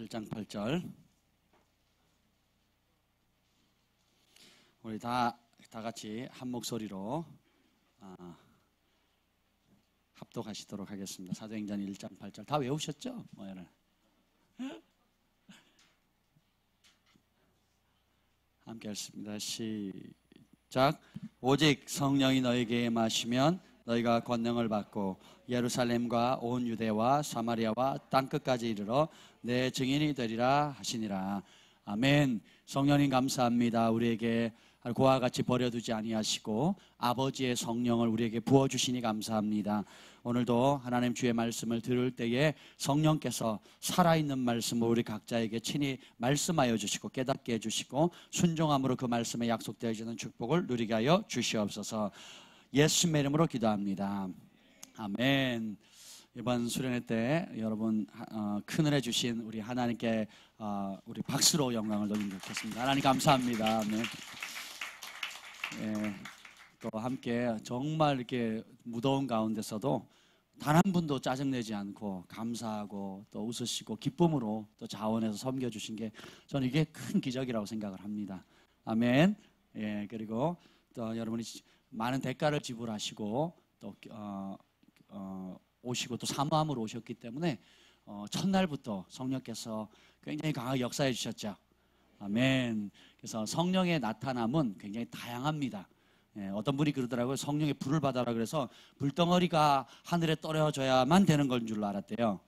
1장 8절. 우리 다 같이 한 목소리로 합독하시도록 하겠습니다. 사도행전 1장 8절. 다 외우셨죠? 오늘 함께 하겠습니다. 시작. 오직 성령이 너에게 임하시면 너희가 권능을 받고 예루살렘과 온 유대와 사마리아와 땅끝까지 이르러 내 증인이 되리라 하시니라. 아멘. 성령님 감사합니다. 우리에게 그와 같이 버려두지 아니하시고 아버지의 성령을 우리에게 부어주시니 감사합니다. 오늘도 하나님 주의 말씀을 들을 때에 성령께서 살아있는 말씀을 우리 각자에게 친히 말씀하여 주시고 깨닫게 해주시고 순종함으로 그 말씀에 약속되어지는 축복을 누리게 하여 주시옵소서. 예수님의 이름으로 기도합니다. 아멘. 이번 수련회 때 여러분 큰 은혜 주신 우리 하나님께 우리 박수로 영광을 돌리면 좋겠습니다. 하나님 감사합니다. 아멘. 예, 또 함께 정말 이렇게 무더운 가운데서도 단 한 분도 짜증내지 않고 감사하고 또 웃으시고 기쁨으로 또 자원해서 섬겨주신 게 저는 이게 큰 기적이라고 생각을 합니다. 아멘. 예, 그리고 또 여러분이 많은 대가를 지불하시고 또 오시고 또 사모함으로 오셨기 때문에 첫날부터 성령께서 굉장히 강하게 역사해 주셨죠. 아멘. 그래서 성령의 나타남은 굉장히 다양합니다. 예, 어떤 분이 그러더라고요. 성령의 불을 받아라 그래서 불덩어리가 하늘에 떨어져야만 되는 건 줄 알았대요.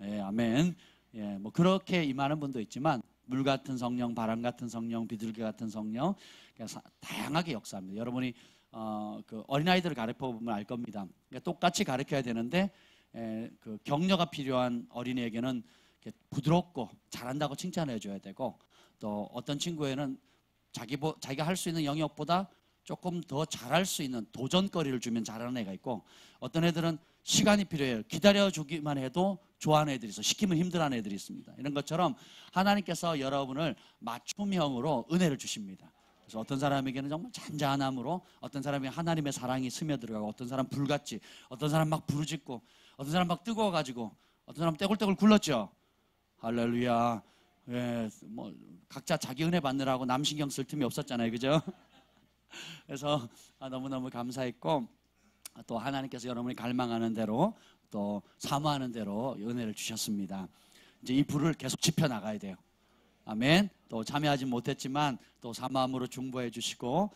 예, 아멘. 예, 뭐 그렇게 임하는 분도 있지만 물 같은 성령, 바람 같은 성령, 비둘기 같은 성령, 그래서 다양하게 역사합니다. 여러분이 그 어린아이들을 가르쳐 보면 알 겁니다. 그러니까 똑같이 가르쳐야 되는데 그 격려가 필요한 어린이에게는 부드럽고 잘한다고 칭찬해 줘야 되고, 또 어떤 친구에는 자기가 할 수 있는 영역보다 조금 더 잘할 수 있는 도전거리를 주면 잘하는 애가 있고, 어떤 애들은 시간이 필요해요. 기다려주기만 해도 좋아하는 애들이 있어. 시키면 힘들어하는 애들이 있습니다. 이런 것처럼 하나님께서 여러분을 맞춤형으로 은혜를 주십니다. 그래서 어떤 사람에게는 정말 잔잔함으로, 어떤 사람에게 하나님의 사랑이 스며들어가고, 어떤 사람 불같이, 어떤 사람 막 부르짖고, 어떤 사람 막 뜨거워가지고, 어떤 사람 떼굴떼굴 굴렀죠. 할렐루야. 예, 뭐 각자 자기 은혜 받느라고 남 신경 쓸 틈이 없었잖아요, 그죠? 그래서 너무너무 감사했고, 또 하나님께서 여러분이 갈망하는 대로 또 사모하는 대로 은혜를 주셨습니다. 이제 이 불을 계속 지펴 나가야 돼요. 아멘. 또 참여하지 못했지만 또 사모함으로 중보해 주시고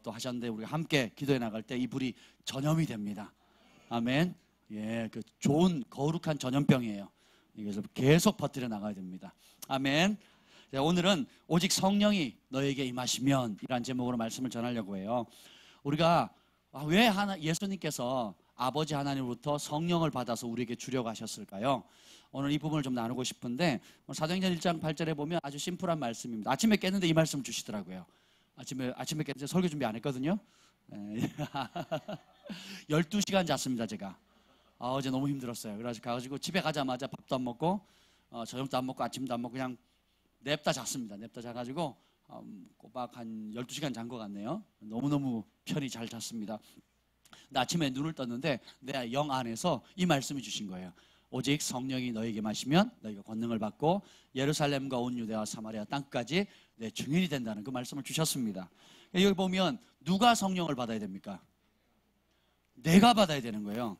또 하셨는데, 우리가 함께 기도해 나갈 때 이 불이 전염이 됩니다. 아멘. 예, 그 좋은 거룩한 전염병이에요. 이것을 계속 퍼뜨려 나가야 됩니다. 아멘. 자, 오늘은 오직 성령이 너에게 임하시면 이란 제목으로 말씀을 전하려고 해요. 우리가 왜 예수님께서 아버지 하나님으로부터 성령을 받아서 우리에게 주려고 하셨을까요? 오늘 이 부분을 좀 나누고 싶은데, 사도행전 1장 8절에 보면 아주 심플한 말씀입니다. 아침에 깼는데 이 말씀을 주시더라고요. 아침에 깼는데 설교 준비 안 했거든요. 12시간 잤습니다, 제가. 어제 너무 힘들었어요. 그래서 가가지고 집에 가자마자 밥도 안 먹고 저녁도 안 먹고 아침도 안 먹고 그냥 냅다 잤습니다. 냅다 자가지고 꼬박 한 12시간 잔 것 같네요. 너무너무 편히 잘 잤습니다. 근데 아침에 눈을 떴는데 내 영 안에서 이 말씀이 주신 거예요. 오직 성령이 너에게 마시면 너희가 권능을 받고 예루살렘과 온 유대와 사마리아 땅까지 내 증인이 된다는 그 말씀을 주셨습니다. 여기 보면 누가 성령을 받아야 됩니까? 내가 받아야 되는 거예요.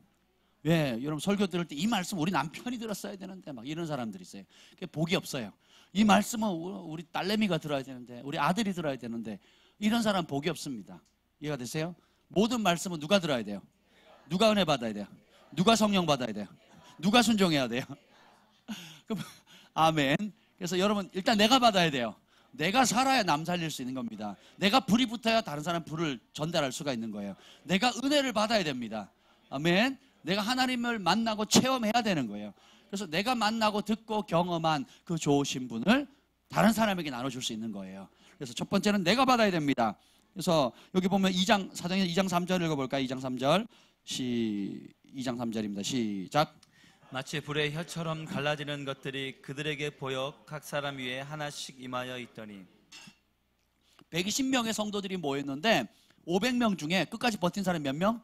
왜? 여러분 설교 들을 때 이 말씀 우리 남편이 들었어야 되는데 막 이런 사람들이 있어요. 복이 없어요. 이 말씀은 우리 딸내미가 들어야 되는데, 우리 아들이 들어야 되는데, 이런 사람 복이 없습니다. 이해가 되세요? 모든 말씀은 누가 들어야 돼요? 누가 은혜 받아야 돼요? 누가 성령 받아야 돼요? 누가 순종해야 돼요? 아멘. 그래서 여러분 일단 내가 받아야 돼요. 내가 살아야 남 살릴 수 있는 겁니다. 내가 불이 붙어야 다른 사람 불을 전달할 수가 있는 거예요. 내가 은혜를 받아야 됩니다. 아멘. 내가 하나님을 만나고 체험해야 되는 거예요. 그래서 내가 만나고 듣고 경험한 그 좋으신 분을 다른 사람에게 나눠줄 수 있는 거예요. 그래서 첫 번째는 내가 받아야 됩니다. 그래서 여기 보면 사도행전 2장 3절 읽어볼까요? 2장 3절 2장 3절입니다. 시작. 마치 불의 혀처럼 갈라지는 것들이 그들에게 보여 각 사람 위에 하나씩 임하여 있더니. 120명의 성도들이 모였는데 500명 중에 끝까지 버틴 사람이 몇 명?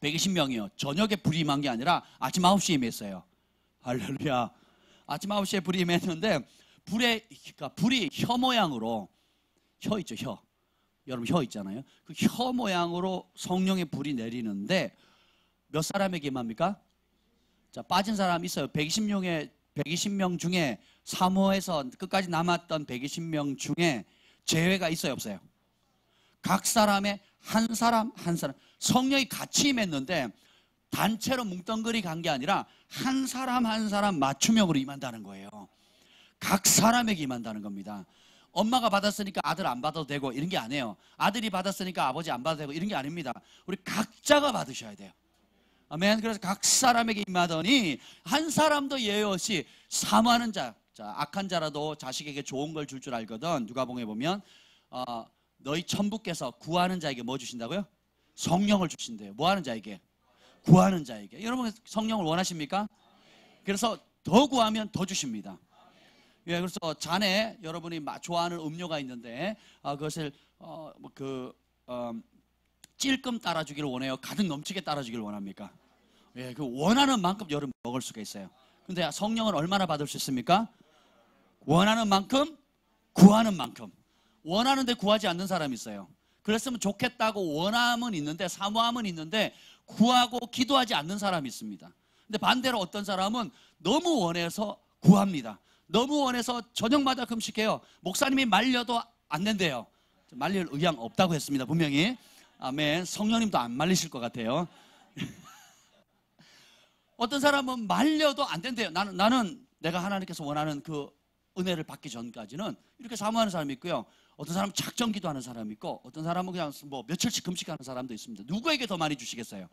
120명이요. 저녁에 불이 임한 게 아니라 아침 9시에 임했어요. 할렐루야. 아침 9시에 불이 임했는데 불이 혀 모양으로, 혀 있죠, 혀. 여러분 혀 있잖아요. 그 혀 모양으로 성령의 불이 내리는데 몇 사람에게 임합니까? 자, 빠진 사람 있어요. 120명 중에 사모에서 끝까지 남았던 120명 중에 제외가 있어요, 없어요? 각 사람의 한 사람 한 사람 성령이 같이 임했는데 단체로 뭉뚱그리 간 게 아니라 한 사람 한 사람 맞춤형으로 임한다는 거예요. 각 사람에게 임한다는 겁니다. 엄마가 받았으니까 아들 안 받아도 되고 이런 게 아니에요. 아들이 받았으니까 아버지 안 받아도 되고 이런 게 아닙니다. 우리 각자가 받으셔야 돼요. 아멘. 그래서 각 사람에게 임하더니 한 사람도 예외 없이 사모하는 자, 악한 자라도 자식에게 좋은 걸 줄 알거든. 누가복음에 보면 너희 천부께서 구하는 자에게 뭐 주신다고요? 성령을 주신대요. 뭐 하는 자에게? 구하는 자에게. 여러분 성령을 원하십니까? 그래서 더 구하면 더 주십니다. 예, 그래서 잔에 여러분이 좋아하는 음료가 있는데 그것을 찔끔 따라주기를 원해요? 가득 넘치게 따라주기를 원합니까? 예, 그 원하는 만큼 여러분 먹을 수가 있어요. 근데 성령은 얼마나 받을 수 있습니까? 원하는 만큼, 구하는 만큼. 원하는데 구하지 않는 사람이 있어요. 그랬으면 좋겠다고 원함은 있는데, 사모함은 있는데 구하고 기도하지 않는 사람이 있습니다. 근데 반대로 어떤 사람은 너무 원해서 구합니다. 너무 원해서 저녁마다 금식해요. 목사님이 말려도 안 된대요. 말릴 의향 없다고 했습니다, 분명히. 아멘. 성령님도 안 말리실 것 같아요. 어떤 사람은 말려도 안 된대요. 나는 내가 하나님께서 원하는 그 은혜를 받기 전까지는 이렇게 사모하는 사람이 있고요. 어떤 사람은 작정 기도하는 사람이 있고, 어떤 사람은 그냥 뭐 며칠씩 금식하는 사람도 있습니다. 누구에게 더 많이 주시겠어요?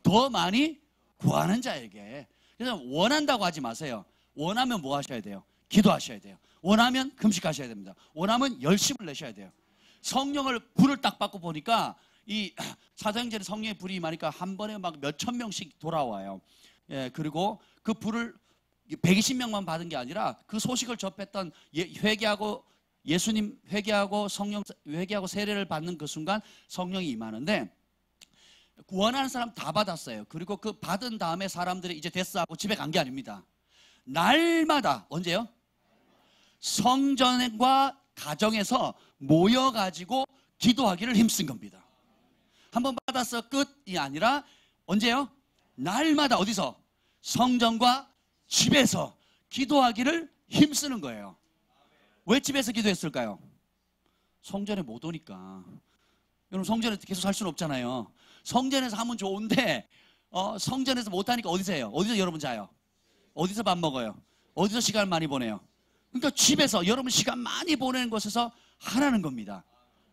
더 많이 구하는 자에게. 그래서 원한다고 하지 마세요. 원하면 뭐 하셔야 돼요? 기도하셔야 돼요. 원하면 금식하셔야 됩니다. 원하면 열심을 내셔야 돼요. 성령을 불을 딱 받고 보니까 이 사도행전에 성령의 불이 임하니까 한 번에 막 몇천 명씩 돌아와요. 예, 그리고 그 불을 120명만 받은 게 아니라 그 소식을 접했던 회개하고 예수님 회개하고 성령 회개하고 세례를 받는 그 순간 성령이 임하는데 원하는 사람 다 받았어요. 그리고 그 받은 다음에 사람들이 이제 됐어 하고 집에 간 게 아닙니다. 날마다 언제요? 성전과 가정에서 모여가지고 기도하기를 힘쓴 겁니다. 한번 받아서 끝이 아니라 언제요? 날마다 어디서? 성전과 집에서 기도하기를 힘쓰는 거예요. 왜 집에서 기도했을까요? 성전에 못 오니까. 여러분 성전에서 계속 살 수는 없잖아요. 성전에서 하면 좋은데 성전에서 못하니까 어디서 해요? 어디서 여러분 자요? 어디서 밥 먹어요? 어디서 시간을 많이 보내요? 그러니까 집에서 여러분 시간 많이 보내는 곳에서 하라는 겁니다.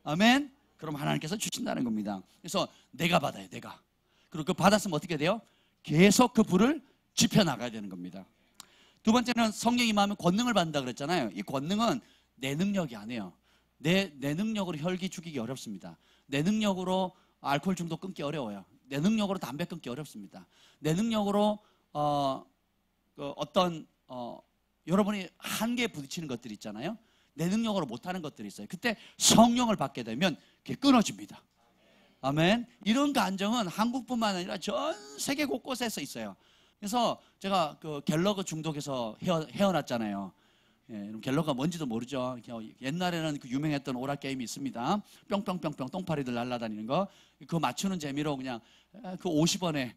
아멘. 그럼 하나님께서 주신다는 겁니다. 그래서 내가 받아요, 내가. 그리고 그 받았으면 어떻게 돼요? 계속 그 불을 지펴나가야 되는 겁니다. 두 번째는 성령이 임하면 권능을 받는다 그랬잖아요. 이 권능은 내 능력이 아니에요. 내 능력으로 혈기 죽이기 어렵습니다. 내 능력으로 알코올 중독 끊기 어려워요. 내 능력으로 담배 끊기 어렵습니다. 내 능력으로 여러분이 한계에 부딪히는 것들이 있잖아요. 내 능력으로 못하는 것들이 있어요. 그때 성령을 받게 되면 그게 끊어집니다. 아멘. 이런 감정은 한국뿐만 아니라 전 세계 곳곳에서 있어요. 그래서 제가 그 갤러그 중독에서 헤어났잖아요. 예, 갤러그가 뭔지도 모르죠. 옛날에는 그 유명했던 오락 게임이 있습니다. 뿅뿅뿅뿅 똥파리들 날아다니는 거. 그거 맞추는 재미로 그냥 그 50원에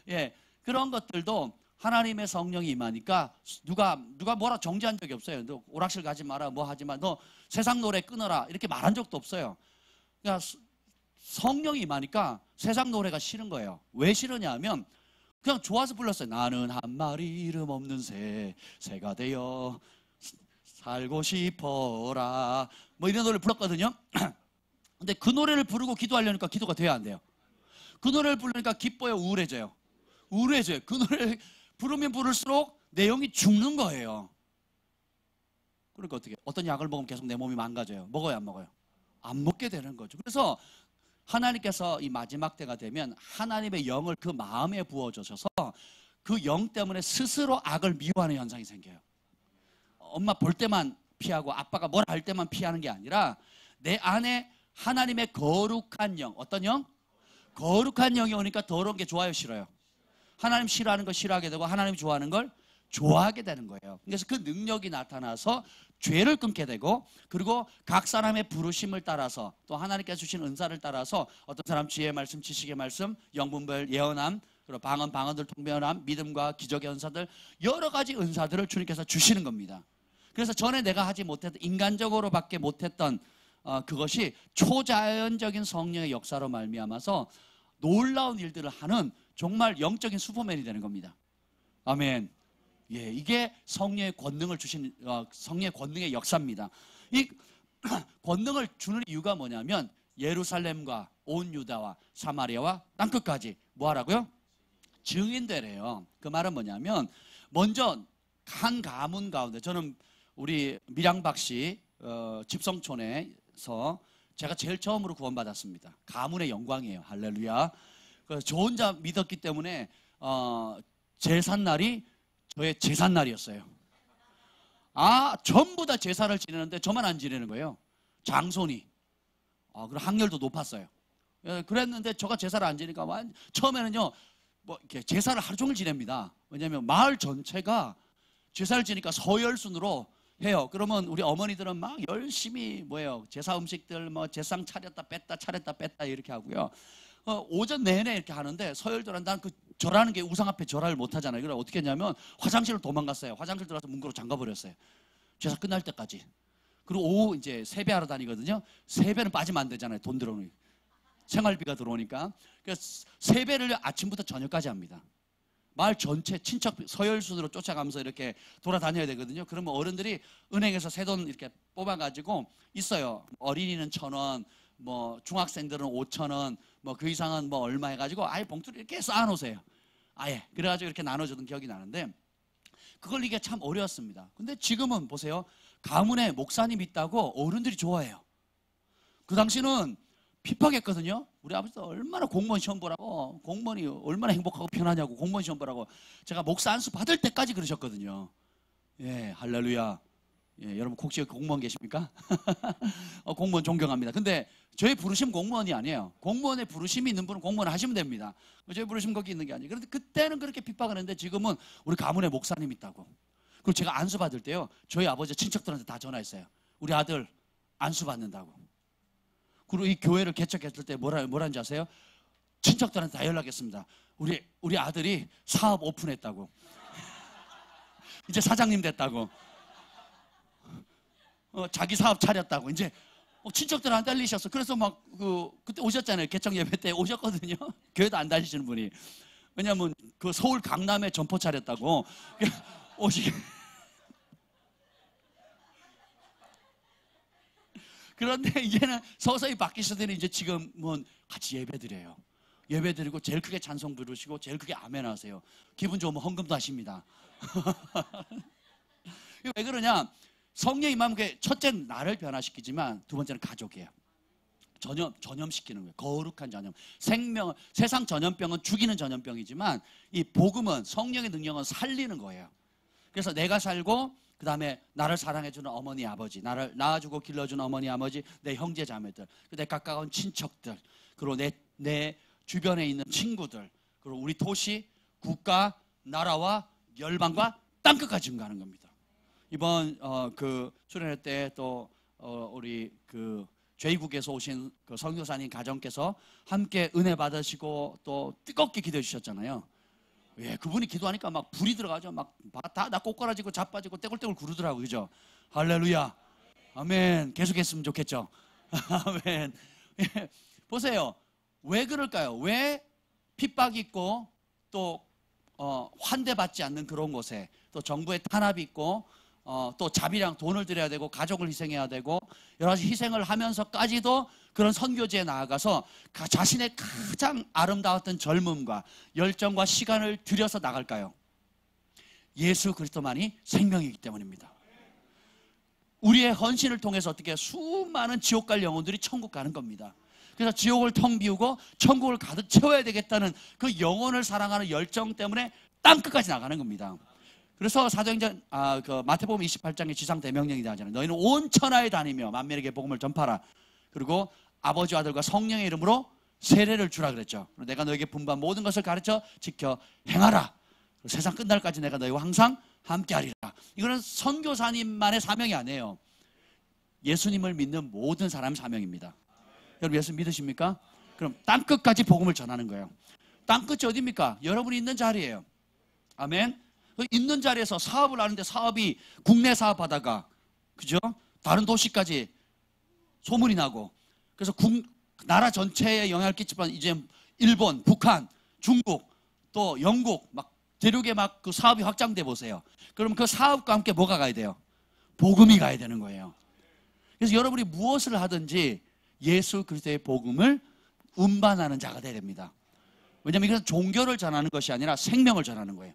예, 그런 것들도 하나님의 성령이 임하니까 누가 뭐라 정지한 적이 없어요. 너 오락실 가지 마라, 뭐 하지 마, 너 세상 노래 끊어라 이렇게 말한 적도 없어요. 그러니까 성령이 임하니까 세상 노래가 싫은 거예요. 왜 싫으냐 하면 그냥 좋아서 불렀어요. 나는 한 마리 이름 없는 새가 되어 살고 싶어라 뭐 이런 노래를 불렀거든요. 근데 그 노래를 부르고 기도하려니까 기도가 돼야 안 돼요. 그 노래를 부르니까 기뻐요, 우울해져요? 우울해져요. 그 노래를 부르면 부를수록 내 영이 죽는 거예요. 그러니까 어떤 약을 먹으면 계속 내 몸이 망가져요? 먹어요, 안 먹어요? 안 먹게 되는 거죠. 그래서 하나님께서 이 마지막 때가 되면 하나님의 영을 그 마음에 부어주셔서 그 영 때문에 스스로 악을 미워하는 현상이 생겨요. 엄마 볼 때만 피하고 아빠가 뭘 할 때만 피하는 게 아니라 내 안에 하나님의 거룩한 영, 어떤 영? 거룩한 영이 오니까 더러운 게 좋아요, 싫어요? 하나님 싫어하는 걸 싫어하게 되고 하나님 좋아하는 걸 좋아하게 되는 거예요. 그래서 그 능력이 나타나서 죄를 끊게 되고, 그리고 각 사람의 부르심을 따라서 또 하나님께서 주신 은사를 따라서 어떤 사람 지혜의 말씀, 지식의 말씀, 영분별 예언함, 그리고 방언들 통변함, 믿음과 기적의 은사들, 여러 가지 은사들을 주님께서 주시는 겁니다. 그래서 전에 내가 하지 못했던, 인간적으로밖에 못했던 그것이 초자연적인 성령의 역사로 말미암아서 놀라운 일들을 하는 정말 영적인 슈퍼맨이 되는 겁니다. 아멘. 예, 이게 성령의 권능을 주신 성령의 권능의 역사입니다. 이 권능을 주는 이유가 뭐냐면 예루살렘과 온 유다와 사마리아와 땅끝까지 뭐 하라고요? 증인되래요. 그 말은 뭐냐면, 먼저 한 가문 가운데, 저는 우리 밀양박씨 집성촌에서 제가 제일 처음으로 구원받았습니다. 가문의 영광이에요. 할렐루야. 그래서 저 혼자 믿었기 때문에 제삿날이 저의 제삿날이었어요. 전부 다 제사를 지내는데 저만 안 지내는 거예요. 장손이. 그리고 학렬도 높았어요. 그랬는데 저가 제사를 안 지니까 처음에는요, 뭐 이렇게 제사를 하루 종일 지냅니다. 왜냐하면 마을 전체가 제사를 지니까 서열순으로 해요. 그러면 우리 어머니들은 막 열심히 제사 음식들 뭐 제상 차렸다 뺐다 이렇게 하고요. 오전 내내 이렇게 하는데 서열들은 난 그 절하는 게 우상 앞에 절하를 못 하잖아요. 그래서 어떻게 했냐면 화장실을 도망갔어요. 화장실 들어가서 문구로 잠가 버렸어요. 제사 끝날 때까지. 그리고 오후 이제 세배하러 다니거든요. 세배는 빠지면 안 되잖아요. 돈 들어오니 생활비가 들어오니까. 그래서 세배를 아침부터 저녁까지 합니다. 마을 전체 친척 서열순으로 쫓아가면서 이렇게 돌아다녀야 되거든요. 그러면 어른들이 은행에서 새돈 이렇게 뽑아가지고 있어요. 어린이는 1,000원, 뭐 중학생들은 5,000원, 뭐 그 이상은 뭐 얼마 해가지고 아예 봉투를 이렇게 쌓아놓으세요. 아예 그래가지고 이렇게 나눠주던 기억이 나는데, 그걸 이게 참 어려웠습니다. 근데 지금은 보세요. 가문에 목사님 있다고 어른들이 좋아해요. 그 당시는 핍박했거든요. 우리 아버지도 얼마나 공무원 시험 보라고, 공무원이 얼마나 행복하고 편하냐고 공무원 시험 보라고 제가 목사 안수 받을 때까지 그러셨거든요. 예, 할렐루야. 예, 여러분 혹시 공무원 계십니까? 공무원 존경합니다. 근데 저희 부르심 공무원이 아니에요. 공무원의 부르심이 있는 분은 공무원을 하시면 됩니다. 저희 부르심 거기 있는 게 아니에요. 그런데 그때는 그렇게 핍박을 했는데 지금은 우리 가문에 목사님 있다고. 그리고 제가 안수 받을 때요, 저희 아버지 친척들한테 다 전화했어요. 우리 아들 안수 받는다고. 그리고 이 교회를 개척했을 때 뭐라는지 아세요? 친척들한테 다 연락했습니다. 우리 아들이 사업 오픈했다고. 이제 사장님 됐다고. 자기 사업 차렸다고. 이제 친척들한테 알리셨어. 그래서 막 그때 오셨잖아요. 개척 예배 때 오셨거든요. 교회도 안 다니시는 분이. 왜냐면 그 서울 강남에 점포 차렸다고 오시게. 그런데 이제는 서서히 바뀌시더니 이제 지금은 같이 예배드려요. 예배드리고 제일 크게 찬송 부르시고 제일 크게 아멘 하세요. 기분 좋으면 헌금도 하십니다. 왜 그러냐? 성령이 임하면 첫째 나를 변화시키지만 두 번째는 가족이에요. 전염시키는 거예요. 거룩한 전염. 세상 전염병은 죽이는 전염병이지만 이 복음은, 성령의 능력은 살리는 거예요. 그래서 내가 살고 그 다음에 나를 사랑해주는 어머니 아버지, 나를 낳아주고 길러주는 어머니 아버지, 내 형제 자매들, 내 가까운 친척들, 그리고 내 주변에 있는 친구들, 그리고 우리 도시, 국가, 나라와 열방과 땅끝까지 증가하는 겁니다. 이번 그 수련회 때 또 우리 그 죄국에서 오신 그 선교사님 가정께서 함께 은혜 받으시고 또 뜨겁게 기도해 주셨잖아요. 예, 그분이 기도하니까 막 불이 들어가죠. 막 다 꼬꾸라지고 자빠지고 떼굴떼굴 구르더라고요. 그죠? 할렐루야. 아멘. 계속했으면 좋겠죠. 아멘. 예, 보세요. 왜 그럴까요? 왜 핍박이 있고 또 환대받지 않는 그런 곳에, 또 정부의 탄압이 있고 또 자비랑 돈을 들여야 되고 가족을 희생해야 되고 여러 가지 희생을 하면서까지도 그런 선교지에 나아가서 자신의 가장 아름다웠던 젊음과 열정과 시간을 들여서 나갈까요? 예수 그리스도만이 생명이기 때문입니다. 우리의 헌신을 통해서 어떻게 수많은 지옥 갈 영혼들이 천국 가는 겁니다. 그래서 지옥을 텅 비우고 천국을 가득 채워야 되겠다는 그 영혼을 사랑하는 열정 때문에 땅끝까지 나가는 겁니다. 그래서 사도행전 그 마태복음 28장의 지상 대명령이 하잖아요. 너희는 온 천하에 다니며 만민에게 복음을 전파라. 그리고 아버지와 아들과 성령의 이름으로 세례를 주라 그랬죠. 내가 너에게 분부한 모든 것을 가르쳐 지켜 행하라. 세상 끝날까지 내가 너희와 항상 함께하리라. 이거는 선교사님만의 사명이 아니에요. 예수님을 믿는 모든 사람의 사명입니다. 여러분 예수 믿으십니까? 그럼 땅끝까지 복음을 전하는 거예요. 땅끝이 어디입니까? 여러분이 있는 자리예요. 아멘. 있는 자리에서 사업을 하는데 사업이 국내 사업하다가 그죠? 다른 도시까지 소문이 나고 그래서 나라 전체에 영향을 끼치면 이제 일본, 북한, 중국 또 영국 막 대륙에 막 그 사업이 확장돼 보세요. 그럼 그 사업과 함께 뭐가 가야 돼요? 복음이 가야 되는 거예요. 그래서 여러분이 무엇을 하든지 예수 그리스도의 복음을 운반하는 자가 돼야 됩니다. 왜냐하면 이것은 종교를 전하는 것이 아니라 생명을 전하는 거예요.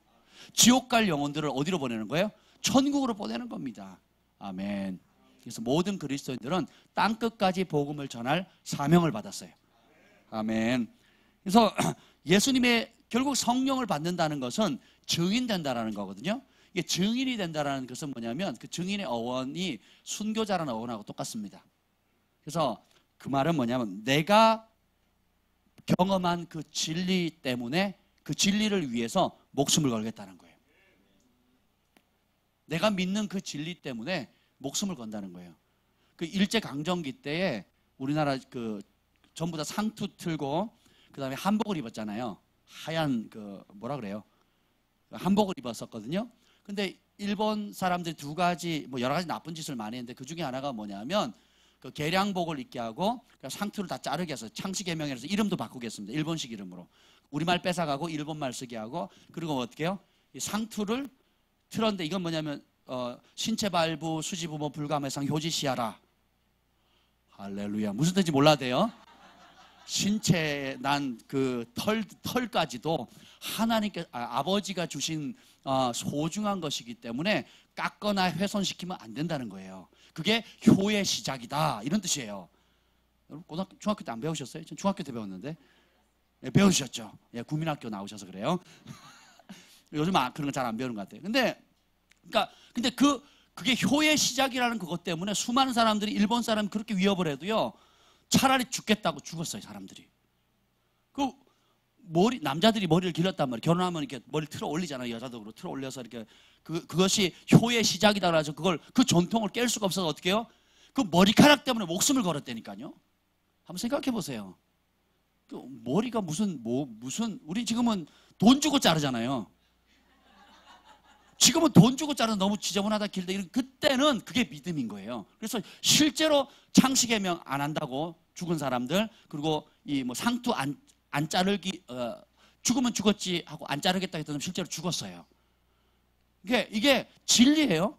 지옥 갈 영혼들을 어디로 보내는 거예요? 천국으로 보내는 겁니다. 아멘. 그래서 모든 그리스도인들은 땅끝까지 복음을 전할 사명을 받았어요. 아멘. 그래서 예수님의 결국 성령을 받는다는 것은 증인된다라는 거거든요. 이게 증인이 된다라는 것은 뭐냐면 그 증인의 어원이 순교자라는 어원하고 똑같습니다. 그래서 그 말은 뭐냐면 내가 경험한 그 진리 때문에 그 진리를 위해서 목숨을 걸겠다는 거예요. 내가 믿는 그 진리 때문에 목숨을 건다는 거예요. 그 일제강점기 때에 우리나라 그 전부 다 상투 틀고 그 다음에 한복을 입었잖아요. 하얀 그 뭐라 그래요? 한복을 입었었거든요. 근데 일본 사람들이 두 가지 뭐 여러 가지 나쁜 짓을 많이 했는데 그 중에 하나가 뭐냐면 그 개량복을 입게 하고 상투를 다 자르게 해서 창씨개명해서 이름도 바꾸겠습니다. 일본식 이름으로. 우리말 뺏어가고 일본말 쓰게 하고 그리고 어떻게 해요? 이 상투를 틀었는데 이건 뭐냐면 신체 발부 수지부모 불감해상 효지시하라. 할렐루야. 무슨 뜻인지 몰라도 돼요. 신체에 난 그 털까지도 하나님께 아버지가 주신 소중한 것이기 때문에 깎거나 훼손시키면 안 된다는 거예요. 그게 효의 시작이다 이런 뜻이에요. 여러분 고등학교 중학교 때 안 배우셨어요? 전 중학교 때 배웠는데 네, 배우셨죠? 예, 국민학교 나오셔서 그래요. 요즘 그런 거 잘 안 배우는 것 같아요. 근데 그게 효의 시작이라는 그것 때문에 수많은 사람들이 일본 사람 그렇게 위협을 해도요. 차라리 죽겠다고 죽었어요, 사람들이. 그 남자들이 머리를 길렀단 말이에요. 결혼하면 이렇게 머리를 틀어 올리잖아요. 여자도 틀어 올려서 이렇게 그것이 효의 시작이다 그래서 그 전통을 깰 수가 없어서 어떻게 해요? 그 머리카락 때문에 목숨을 걸었다니까요. 한번 생각해 보세요. 그 머리가 무슨 우리 지금은 돈 주고 자르잖아요. 지금은 돈 주고 자르는 너무 지저분하다 길다. 그때는 그게 믿음인 거예요. 그래서 실제로 창씨개명 안 한다고 죽은 사람들 그리고 이 뭐 상투 안 자르기 죽으면 죽었지 하고 안 자르겠다 했더니 실제로 죽었어요. 이게 진리예요?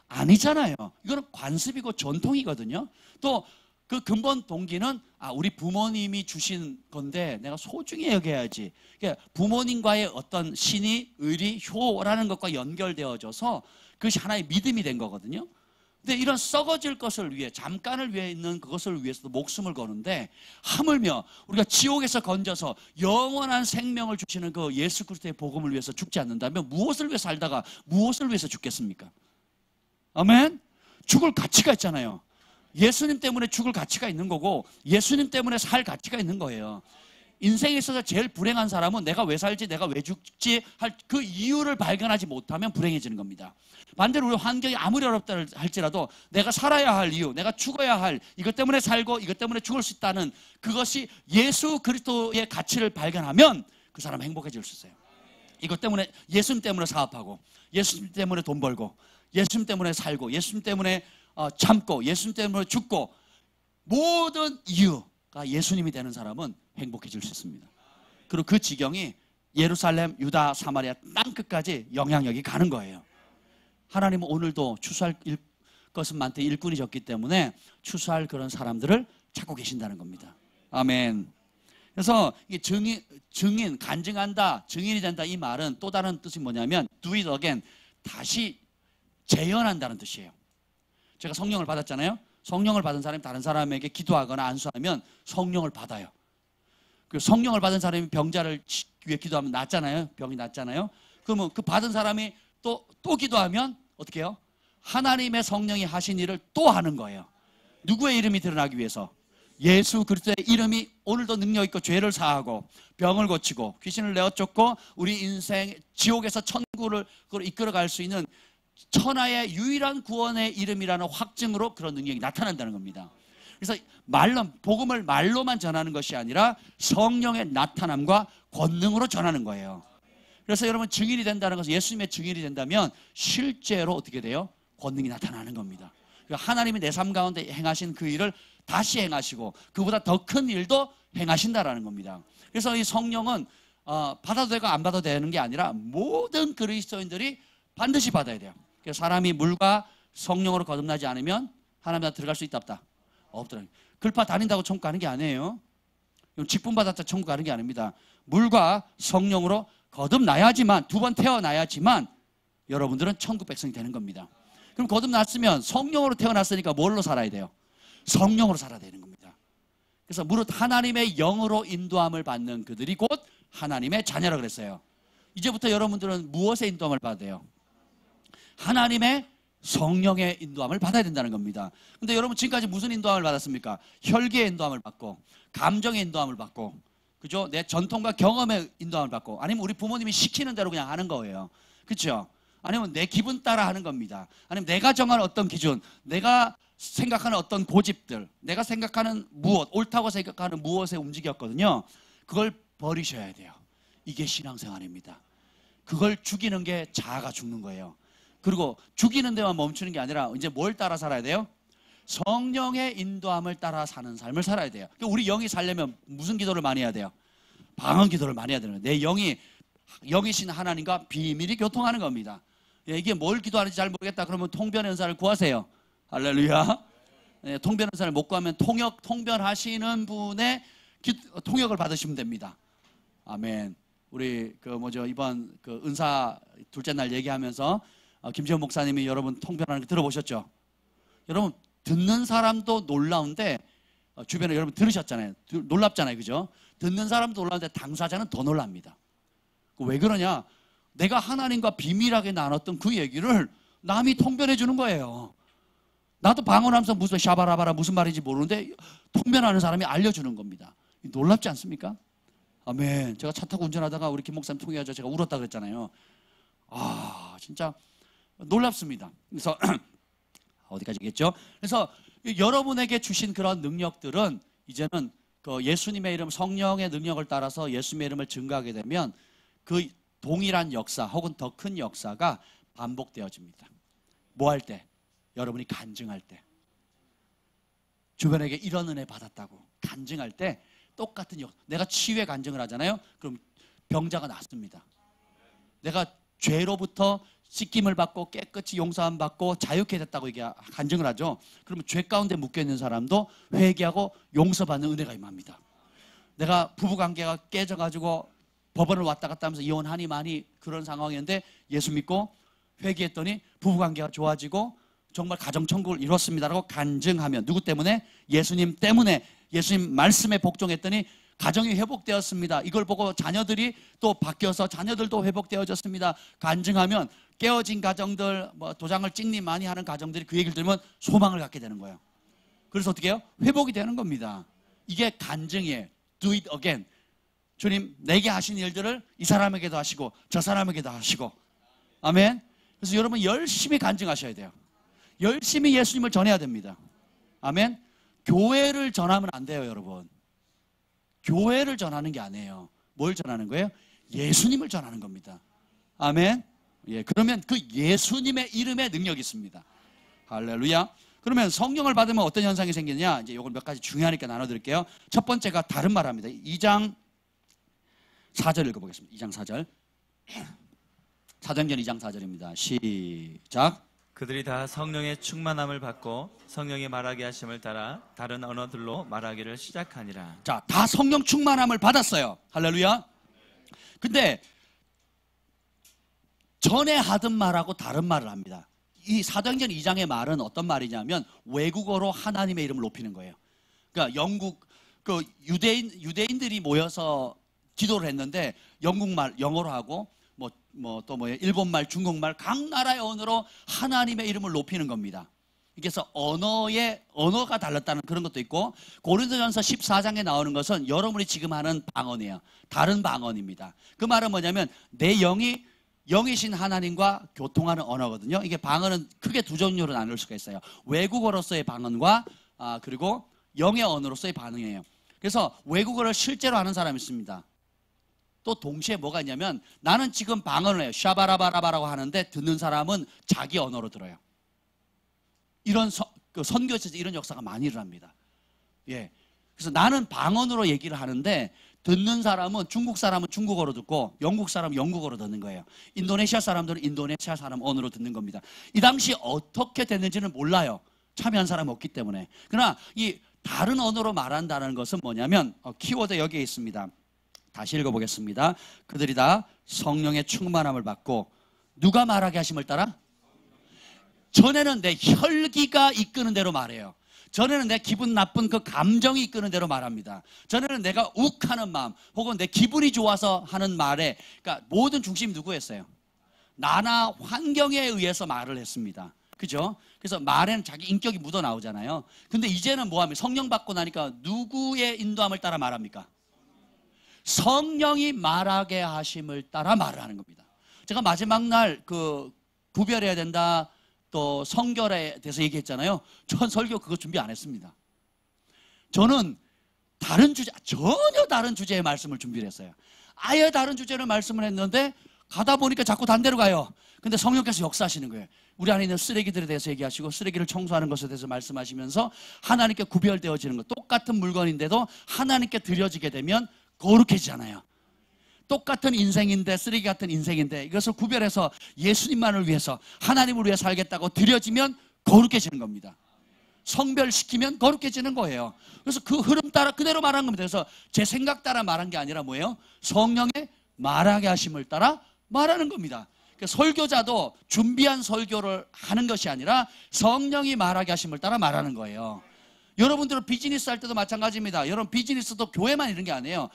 아니잖아요. 이거는 관습이고 전통이거든요. 또 그 근본 동기는 우리 부모님이 주신 건데 내가 소중히 여겨야지. 그러니까 부모님과의 어떤 신의, 의리, 효라는 것과 연결되어져서 그것이 하나의 믿음이 된 거거든요. 근데 이런 썩어질 것을 위해 잠깐을 위해 있는 그것을 위해서도 목숨을 거는데 하물며 우리가 지옥에서 건져서 영원한 생명을 주시는 그 예수 그리스도의 복음을 위해서 죽지 않는다면 무엇을 위해 살다가 무엇을 위해서 죽겠습니까? 아멘? 죽을 가치가 있잖아요. 예수님 때문에 죽을 가치가 있는 거고 예수님 때문에 살 가치가 있는 거예요. 인생에 있어서 제일 불행한 사람은 내가 왜 살지 내가 왜 죽지 할 그 이유를 발견하지 못하면 불행해지는 겁니다. 반대로 우리 환경이 아무리 어렵다 할지라도 내가 살아야 할 이유 내가 죽어야 할 이것 때문에 살고 이것 때문에 죽을 수 있다는 그것이 예수 그리스도의 가치를 발견하면 그 사람은 행복해질 수 있어요. 이것 때문에 예수님 때문에 사업하고 예수님 때문에 돈 벌고 예수님 때문에 살고 예수님 때문에 참고 예수님 때문에 죽고 모든 이유가 예수님이 되는 사람은 행복해질 수 있습니다. 그리고 그 지경이 예루살렘, 유다, 사마리아 땅끝까지 영향력이 가는 거예요. 하나님은 오늘도 추수할 것은 많되 일꾼이 적기 때문에 추수할 그런 사람들을 찾고 계신다는 겁니다. 아멘. 그래서 이게 증인, 간증한다, 증인이 된다 이 말은 또 다른 뜻이 뭐냐면 do it again, 다시 재현한다는 뜻이에요. 제가 성령을 받았잖아요. 성령을 받은 사람이 다른 사람에게 기도하거나 안수하면 성령을 받아요. 그 성령을 받은 사람이 병자를 위해 기도하면 낫잖아요. 병이 낫잖아요. 그러면 그 받은 사람이 또 기도하면 어떻게 해요? 하나님의 성령이 하신 일을 또 하는 거예요. 누구의 이름이 드러나기 위해서? 예수 그리스도의 이름이 오늘도 능력 있고 죄를 사하고 병을 고치고 귀신을 내어 쫓고 우리 인생 지옥에서 천국을 이끌어갈 수 있는 천하의 유일한 구원의 이름이라는 확증으로 그런 능력이 나타난다는 겁니다. 그래서 복음을 말로만 전하는 것이 아니라 성령의 나타남과 권능으로 전하는 거예요. 그래서 여러분 증인이 된다는 것은 예수님의 증인이 된다면 실제로 어떻게 돼요? 권능이 나타나는 겁니다. 하나님이 내 삶 가운데 행하신 그 일을 다시 행하시고 그보다 더 큰 일도 행하신다라는 겁니다. 그래서 이 성령은 받아도 되고 안 받아도 되는 게 아니라 모든 그리스도인들이 반드시 받아야 돼요. 그래서 사람이 물과 성령으로 거듭나지 않으면 하나님 나라 들어갈 수 있다 없다? 없더라고요. 글파 다닌다고 천국 가는 게 아니에요. 직분 받았다 천국 가는 게 아닙니다. 물과 성령으로 거듭나야지만, 두 번 태어나야지만 여러분들은 천국 백성이 되는 겁니다. 그럼 거듭났으면 성령으로 태어났으니까 뭘로 살아야 돼요? 성령으로 살아야 되는 겁니다. 그래서 무릇 하나님의 영으로 인도함을 받는 그들이 곧 하나님의 자녀라 그랬어요. 이제부터 여러분들은 무엇의 인도함을 받아야 돼요? 하나님의 성령의 인도함을 받아야 된다는 겁니다. 근데 여러분 지금까지 무슨 인도함을 받았습니까? 혈기의 인도함을 받고 감정의 인도함을 받고, 그죠? 내 전통과 경험의 인도함을 받고, 아니면 우리 부모님이 시키는 대로 그냥 하는 거예요. 그렇죠? 아니면 내 기분 따라 하는 겁니다. 아니면 내가 정한 어떤 기준, 내가 생각하는 어떤 고집들, 내가 생각하는 무엇, 옳다고 생각하는 무엇에 움직였거든요. 그걸 버리셔야 돼요. 이게 신앙생활입니다. 그걸 죽이는 게 자아가 죽는 거예요. 그리고 죽이는 데만 멈추는 게 아니라 이제 뭘 따라 살아야 돼요? 성령의 인도함을 따라 사는 삶을 살아야 돼요. 우리 영이 살려면 무슨 기도를 많이 해야 돼요? 방언 기도를 많이 해야 되는 거예요. 내 영이신 하나님과 비밀이 교통하는 겁니다. 이게 뭘 기도하는지 잘 모르겠다 그러면 통변의 은사를 구하세요. 할렐루야. 통변의 은사를 못 구하면 통변하시는 분의 통역을 받으시면 됩니다. 아멘. 우리 이번 은사 둘째 날 얘기하면서 김지현 목사님이 여러분 통변하는 거 들어보셨죠? 여러분 듣는 사람도 놀라운데 주변에 여러분 들으셨잖아요. 놀랍잖아요, 그죠? 듣는 사람도 놀라운데 당사자는 더 놀랍니다. 왜 그러냐? 내가 하나님과 비밀하게 나눴던 그 얘기를 남이 통변해 주는 거예요. 나도 방언하면서 무슨 샤바라바라 무슨 말인지 모르는데 통변하는 사람이 알려주는 겁니다. 놀랍지 않습니까? 아멘. 제가 차 타고 운전하다가 우리 김 목사님 통해가지고 제가 울었다 그랬잖아요. 진짜 놀랍습니다. 그래서 어디까지겠죠? 그래서 여러분에게 주신 그런 능력들은 이제는 예수님의 이름, 성령의 능력을 따라서 예수님의 이름을 증거하게 되면 그 동일한 역사 혹은 더 큰 역사가 반복되어집니다. 뭐 할 때? 여러분이 간증할 때, 주변에게 이런 은혜 받았다고 간증할 때 똑같은 내가 치유의 간증을 하잖아요. 그럼 병자가 낫습니다. 내가 죄로부터 씻김을 받고 깨끗이 용서함 받고 자유케 됐다고 이게 간증을 하죠. 그러면 죄 가운데 묶여 있는 사람도 회개하고 용서받는 은혜가 임합니다. 내가 부부관계가 깨져가지고 법원을 왔다 갔다 하면서 이혼하니 많이 그런 상황이었는데 예수 믿고 회개했더니 부부관계가 좋아지고 정말 가정천국을 이뤘습니다라고 간증하면, 누구 때문에? 예수님 때문에, 예수님 말씀에 복종했더니 가정이 회복되었습니다. 이걸 보고 자녀들이 또 바뀌어서 자녀들도 회복되어졌습니다. 간증하면 깨어진 가정들, 도장을 찍니 많이 하는 가정들이 그 얘기를 들으면 소망을 갖게 되는 거예요. 그래서 어떻게 해요? 회복이 되는 겁니다. 이게 간증이에요. Do it again. 주님 내게 하신 일들을 이 사람에게도 하시고 저 사람에게도 하시고. 아멘. 그래서 여러분 열심히 간증하셔야 돼요. 열심히 예수님을 전해야 됩니다. 아멘. 교회를 전하면 안 돼요, 여러분. 교회를 전하는 게 아니에요. 뭘 전하는 거예요? 예수님을 전하는 겁니다. 아멘. 예, 그러면 그 예수님의 이름에 능력이 있습니다. 할렐루야. 그러면 성령을 받으면 어떤 현상이 생기느냐? 이제 이걸 몇 가지 중요하니까 나눠드릴게요. 첫 번째가 다른 말 합니다. 2장 4절 읽어보겠습니다. 2장 4절. 사도행전 2장 4절입니다. 시작. 그들이 다 성령의 충만함을 받고 성령이 말하게 하심을 따라 다른 언어들로 말하기를 시작하니라. 자, 다 성령 충만함을 받았어요. 할렐루야. 근데 전에 하던 말하고 다른 말을 합니다. 이 사도행전 2장의 말은 어떤 말이냐면 외국어로 하나님의 이름을 높이는 거예요. 그러니까 영국 유대인들이 모여서 기도를 했는데 영국말 영어로 하고 일본말, 중국말 각 나라의 언어로 하나님의 이름을 높이는 겁니다. 그래서 언어가 달랐다는 그런 것도 있고, 고린도전서 14장에 나오는 것은 여러분이 지금 하는 방언이에요. 다른 방언입니다. 그 말은 뭐냐면 내 영이신 하나님과 교통하는 언어거든요. 이게 방언은 크게 두 종류로 나눌 수가 있어요. 외국어로서의 방언과 그리고 영의 언어로서의 반응이에요. 그래서 외국어를 실제로 하는 사람이 있습니다. 또 동시에 뭐가 있냐면 나는 지금 방언을 해요. 샤바라바라바라고 하는데 듣는 사람은 자기 언어로 들어요. 이런 선교에서 이런 역사가 많이 일어납니다. 예. 그래서 나는 방언으로 얘기를 하는데 듣는 사람은 중국 사람은 중국어로 듣고 영국 사람은 영국어로 듣는 거예요. 인도네시아 사람들은 인도네시아 사람 언어로 듣는 겁니다. 이 당시 어떻게 됐는지는 몰라요. 참여한 사람이 없기 때문에. 그러나 이 다른 언어로 말한다는 것은 뭐냐면 키워드 여기에 있습니다. 다시 읽어보겠습니다. 그들이 다 성령의 충만함을 받고 누가 말하게 하심을 따라? 전에는 내 혈기가 이끄는 대로 말해요. 전에는 내 기분 나쁜 그 감정이 이끄는 대로 말합니다. 전에는 내가 욱하는 마음 혹은 내 기분이 좋아서 하는 말에, 그러니까 모든 중심이 누구였어요? 나나 환경에 의해서 말을 했습니다. 그죠? 그래서 말에는 자기 인격이 묻어 나오잖아요. 근데 이제는 뭐하면 성령 받고 나니까 누구의 인도함을 따라 말합니까? 성령이 말하게 하심을 따라 말을 하는 겁니다. 제가 마지막 날 구별해야 된다, 또 성결에 대해서 얘기했잖아요. 전 설교 그거 준비 안 했습니다. 저는 전혀 다른 주제의 말씀을 준비를 했어요. 아예 다른 주제로 말씀을 했는데 가다 보니까 자꾸 단대로 가요. 근데 성령께서 역사하시는 거예요. 우리 안에 있는 쓰레기들에 대해서 얘기하시고 쓰레기를 청소하는 것에 대해서 말씀하시면서 하나님께 구별되어지는 것, 똑같은 물건인데도 하나님께 드려지게 되면 거룩해지잖아요. 똑같은 인생인데, 쓰레기 같은 인생인데 이것을 구별해서 예수님만을 위해서, 하나님을 위해 살겠다고 드려지면 거룩해지는 겁니다. 성별시키면 거룩해지는 거예요. 그래서 그 흐름 따라 그대로 말한 겁니다. 그래서 제 생각 따라 말한 게 아니라 뭐예요? 성령의 말하게 하심을 따라 말하는 겁니다. 설교자도 준비한 설교를 하는 것이 아니라 성령이 말하게 하심을 따라 말하는 거예요. 여러분들은 비즈니스 할 때도 마찬가지입니다. 여러분 비즈니스도 교회만 이런 게 아니에요.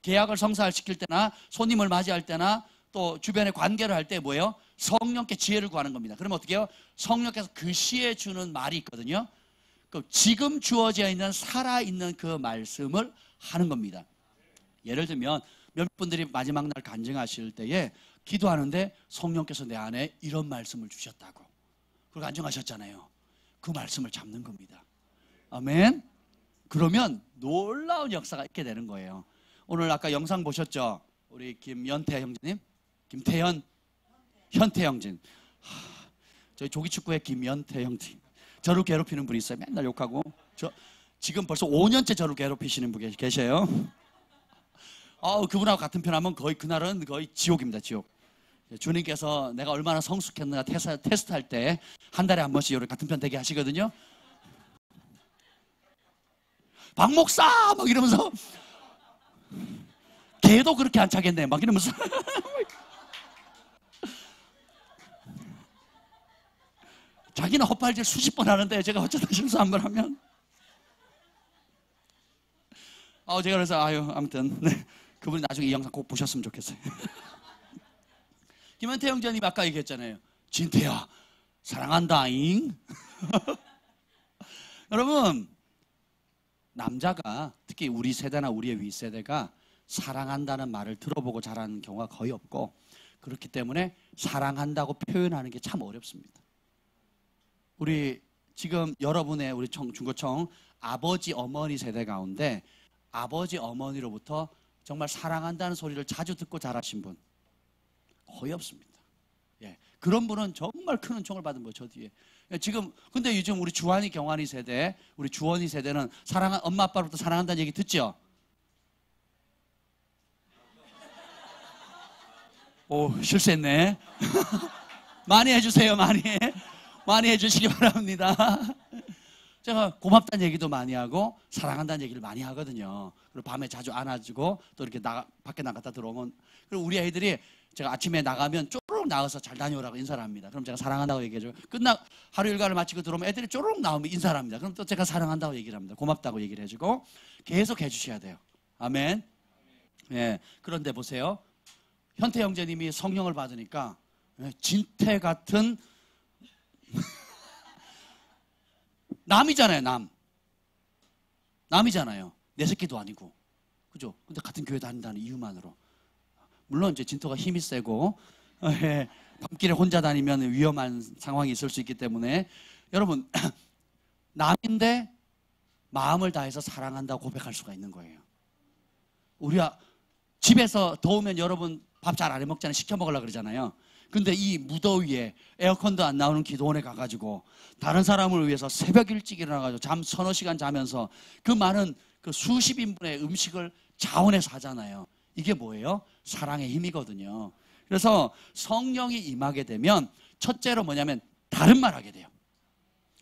계약을 성사시킬 때나 손님을 맞이할 때나 또 주변에 관계를 할 때 뭐예요? 성령께 지혜를 구하는 겁니다. 그러면 어떻게 해요? 성령께서 그 시에 주는 말이 있거든요. 지금 주어져 있는 살아있는 그 말씀을 하는 겁니다. 예를 들면 몇 분들이 마지막 날 간증하실 때에 기도하는데 성령께서 내 안에 이런 말씀을 주셨다고 그걸 간증하셨잖아요. 그 말씀을 잡는 겁니다. 아멘. 그러면 놀라운 역사가 있게 되는 거예요. 오늘 아까 영상 보셨죠? 우리 김연태 형제님, 현태 형제님. 저희 조기축구의 김연태 형제님. 저를 괴롭히는 분이 있어요. 맨날 욕하고. 지금 벌써 5년째 저를 괴롭히시는 분 계셔요. 그분하고 같은 편 하면 그날은 거의 지옥입니다. 지옥. 주님께서 내가 얼마나 성숙했는가 테스트할 때 한 달에 한 번씩 같은 편 되게 하시거든요. 박 목사 막 이러면서 걔도 그렇게 안 차겠네 막 이러면서 자기는 헛발질 수십 번 하는데 제가 어쩌다 실수 한 번 하면 제가 그래서 아무튼 네, 그분이 나중에 이 영상 꼭 보셨으면 좋겠어요. 김현태 형제님 아까 얘기했잖아요. 진태야 사랑한다잉. 여러분 남자가 특히 우리 세대나 우리의 윗세대가 사랑한다는 말을 들어보고 자라는 경우가 거의 없고 그렇기 때문에 사랑한다고 표현하는 게 참 어렵습니다. 우리 지금 여러분의 우리 중고청 아버지 어머니 세대 가운데 아버지 어머니로부터 정말 사랑한다는 소리를 자주 듣고 자라신 분 거의 없습니다. 예, 그런 분은 정말 큰 은총을 받은 거예요. 저 뒤에. 지금 근데 요즘 우리 주한이 경환이 세대, 우리 주원이 세대는 엄마 아빠로부터 사랑한다는 얘기 듣죠? 실수했네. 많이 해주세요. 많이 해주시기 바랍니다. 제가 고맙다는 얘기도 많이 하고 사랑한다는 얘기를 많이 하거든요. 그리고 밤에 자주 안아주고 또 이렇게 밖에 나갔다 들어오면, 그리고 우리 아이들이 제가 아침에 나가면 쪼르륵 나와서 잘 다녀오라고 인사를 합니다. 그럼 제가 사랑한다고 얘기해줘요. 하루 일과를 마치고 들어오면 애들이 쪼르륵 나오면 인사를 합니다. 그럼 또 제가 사랑한다고 얘기를 합니다. 고맙다고 얘기를 해주고 계속 해주셔야 돼요. 아멘. 예. 그런데 보세요. 현태 형제님이 성령을 받으니까 진태 같은 남이잖아요, 남이잖아요. 내 새끼도 아니고. 그죠? 근데 같은 교회 다닌다는 이유만으로. 물론 이제 진토가 힘이 세고, 밤길에 혼자 다니면 위험한 상황이 있을 수 있기 때문에, 여러분, 남인데 마음을 다해서 사랑한다고 고백할 수가 있는 거예요. 우리가 집에서 더우면 여러분 밥 잘 안 해 먹잖아요. 시켜 먹으려고 그러잖아요. 근데 이 무더위에 에어컨도 안 나오는 기도원에 가가지고 다른 사람을 위해서 새벽 일찍 일어나가지고 잠 서너 시간 자면서 그 많은 그 수십 인분의 음식을 자원해서 하잖아요. 이게 뭐예요? 사랑의 힘이거든요. 그래서 성령이 임하게 되면 첫째로 뭐냐면 다른 말 하게 돼요.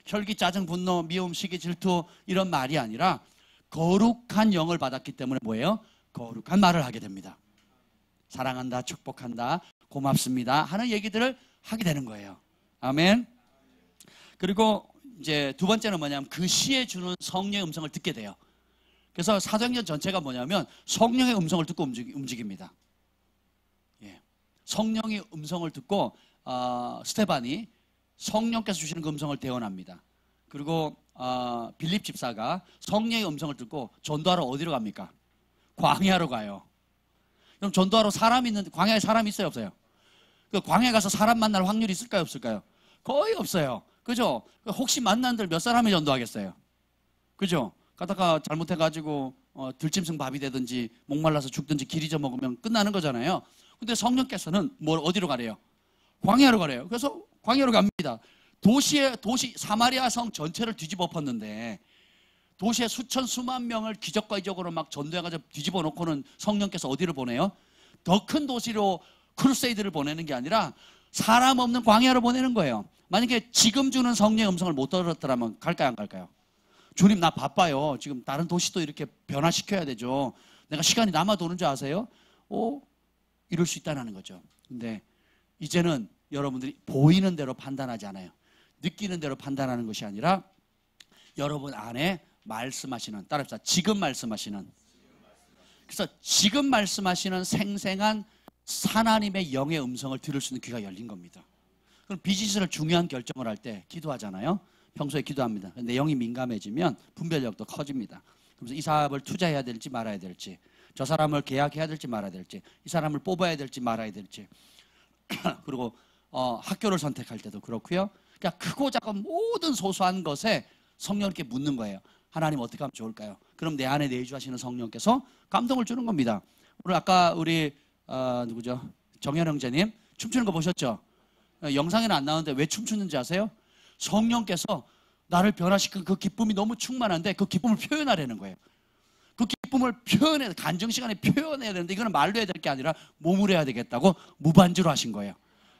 혈기, 짜증, 분노, 미움, 시기, 질투 이런 말이 아니라 거룩한 영을 받았기 때문에 뭐예요? 거룩한 말을 하게 됩니다. 사랑한다, 축복한다, 고맙습니다 하는 얘기들을 하게 되는 거예요. 아멘. 그리고 이제 두 번째는 뭐냐면 그 시에 주는 성령의 음성을 듣게 돼요. 그래서 사도행전 전체가 뭐냐면 성령의 음성을 듣고 움직입니다. 예. 성령의 음성을 듣고 스데반이 성령께서 주시는 그 음성을 대언합니다. 그리고 빌립 집사가 성령의 음성을 듣고 전도하러 어디로 갑니까? 광야로 가요. 그럼 전도하러 사람이 있는데 광야에 사람이 있어요, 없어요? 그 광야에 가서 사람 만날 확률이 있을까요, 없을까요? 거의 없어요. 그죠? 혹시 만난들 몇 사람이 전도하겠어요? 그죠? 가다가 잘못해가지고 들짐승 밥이 되든지 목말라서 죽든지 길 잊어먹으면 끝나는 거잖아요. 근데 성령께서는 어디로 가래요? 광야로 가래요. 그래서 광야로 갑니다. 도시 사마리아 성 전체를 뒤집어 엎었는데 도시에 수천 수만 명을 기적과 이적으로 막 전도해가지고 뒤집어 놓고는 성령께서 어디를 보내요? 더 큰 도시로 크루세이드를 보내는 게 아니라 사람 없는 광야로 보내는 거예요. 만약에 지금 주는 성령의 음성을 못 들었더라면 갈까요, 안 갈까요? 주님, 나 바빠요. 지금 다른 도시도 이렇게 변화시켜야 되죠. 내가 시간이 남아 도는 줄 아세요? 이럴 수 있다는 거죠. 근데 이제는 여러분들이 보이는 대로 판단하지 않아요. 느끼는 대로 판단하는 것이 아니라 여러분 안에 말씀하시는, 따라합시다. 지금 말씀하시는. 그래서 지금 말씀하시는 생생한 하나님의 영의 음성을 들을 수 있는 귀가 열린 겁니다. 그럼 비즈니스를 중요한 결정을 할 때 기도하잖아요. 평소에 기도합니다. 근데 영이 민감해지면 분별력도 커집니다. 그래서 이 사업을 투자해야 될지 말아야 될지, 저 사람을 계약해야 될지 말아야 될지, 이 사람을 뽑아야 될지 말아야 될지, 그리고 학교를 선택할 때도 그렇고요. 그러니까 크고 작은 모든 소소한 것에 성령께 묻는 거예요. 하나님 어떻게 하면 좋을까요? 그럼 내 안에 내주하시는 성령께서 감동을 주는 겁니다. 오늘 아까 우리 누구죠? 정현 형제님 춤추는 거 보셨죠? 영상에는 안 나오는데 왜 춤추는지 아세요? 성령께서 나를 변화시킨 그 기쁨이 너무 충만한데 그 기쁨을 표현하려는 거예요. 그 기쁨을 간증 시간에 표현해야 되는데 이거는 말로 해야 될 게 아니라 몸으로 해야 되겠다고 무반주로 하신 거예요.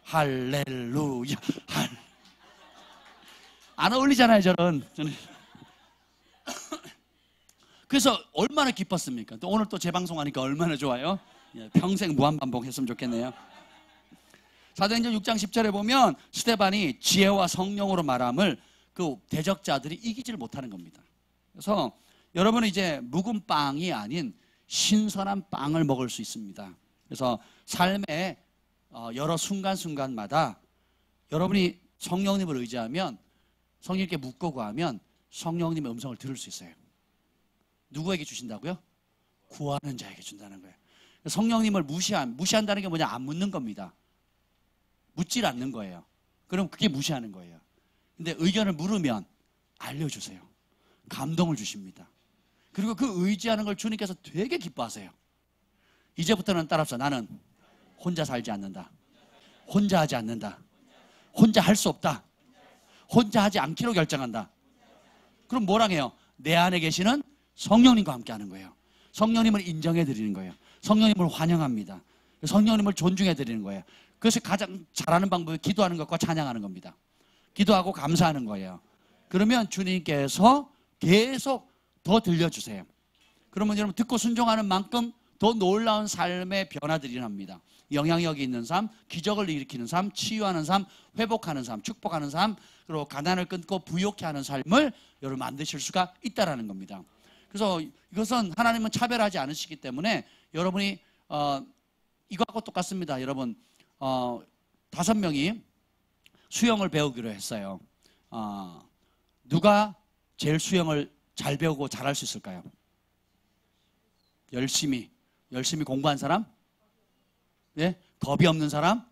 할렐루야. 안 어울리잖아요, 저는. 그래서 얼마나 기뻤습니까? 또 오늘 또 재방송하니까 얼마나 좋아요? 평생 무한반복했으면 좋겠네요. 사도행전 6장 10절에 보면 스데반이 지혜와 성령으로 말함을 그 대적자들이 이기지를 못하는 겁니다. 그래서 여러분은 이제 묵은 빵이 아닌 신선한 빵을 먹을 수 있습니다. 그래서 삶의 여러 순간순간마다 여러분이 성령님을 의지하면, 성령님께 묻고 구하면 성령님의 음성을 들을 수 있어요. 누구에게 주신다고요? 구하는 자에게 준다는 거예요. 성령님을 무시한다는 게 뭐냐? 안 묻는 겁니다. 묻질 않는 거예요. 그럼 그게 무시하는 거예요. 근데 의견을 물으면 알려주세요. 감동을 주십니다. 그리고 그 의지하는 걸 주님께서 되게 기뻐하세요. 이제부터는 따라합시다. 나는 혼자 살지 않는다. 혼자 하지 않는다. 혼자 할 수 없다. 혼자 하지 않기로 결정한다. 그럼 뭐랑 해요? 내 안에 계시는 성령님과 함께 하는 거예요. 성령님을 인정해 드리는 거예요. 성령님을 환영합니다. 성령님을 존중해 드리는 거예요. 그래서 가장 잘하는 방법이 기도하는 것과 찬양하는 겁니다. 기도하고 감사하는 거예요. 그러면 주님께서 계속 더 들려주세요. 그러면 여러분 듣고 순종하는 만큼 더 놀라운 삶의 변화들이 일어납니다. 영향력이 있는 삶, 기적을 일으키는 삶, 치유하는 삶, 회복하는 삶, 축복하는 삶, 그리고 가난을 끊고 부욕케 하는 삶을 여러분 만드실 수가 있다는 겁니다. 그래서 이것은 하나님은 차별하지 않으시기 때문에 여러분이 이거하고 똑같습니다. 여러분 5명이 수영을 배우기로 했어요. 누가 제일 수영을 잘 배우고 잘할 수 있을까요? 열심히 공부한 사람? 네? 겁이 없는 사람?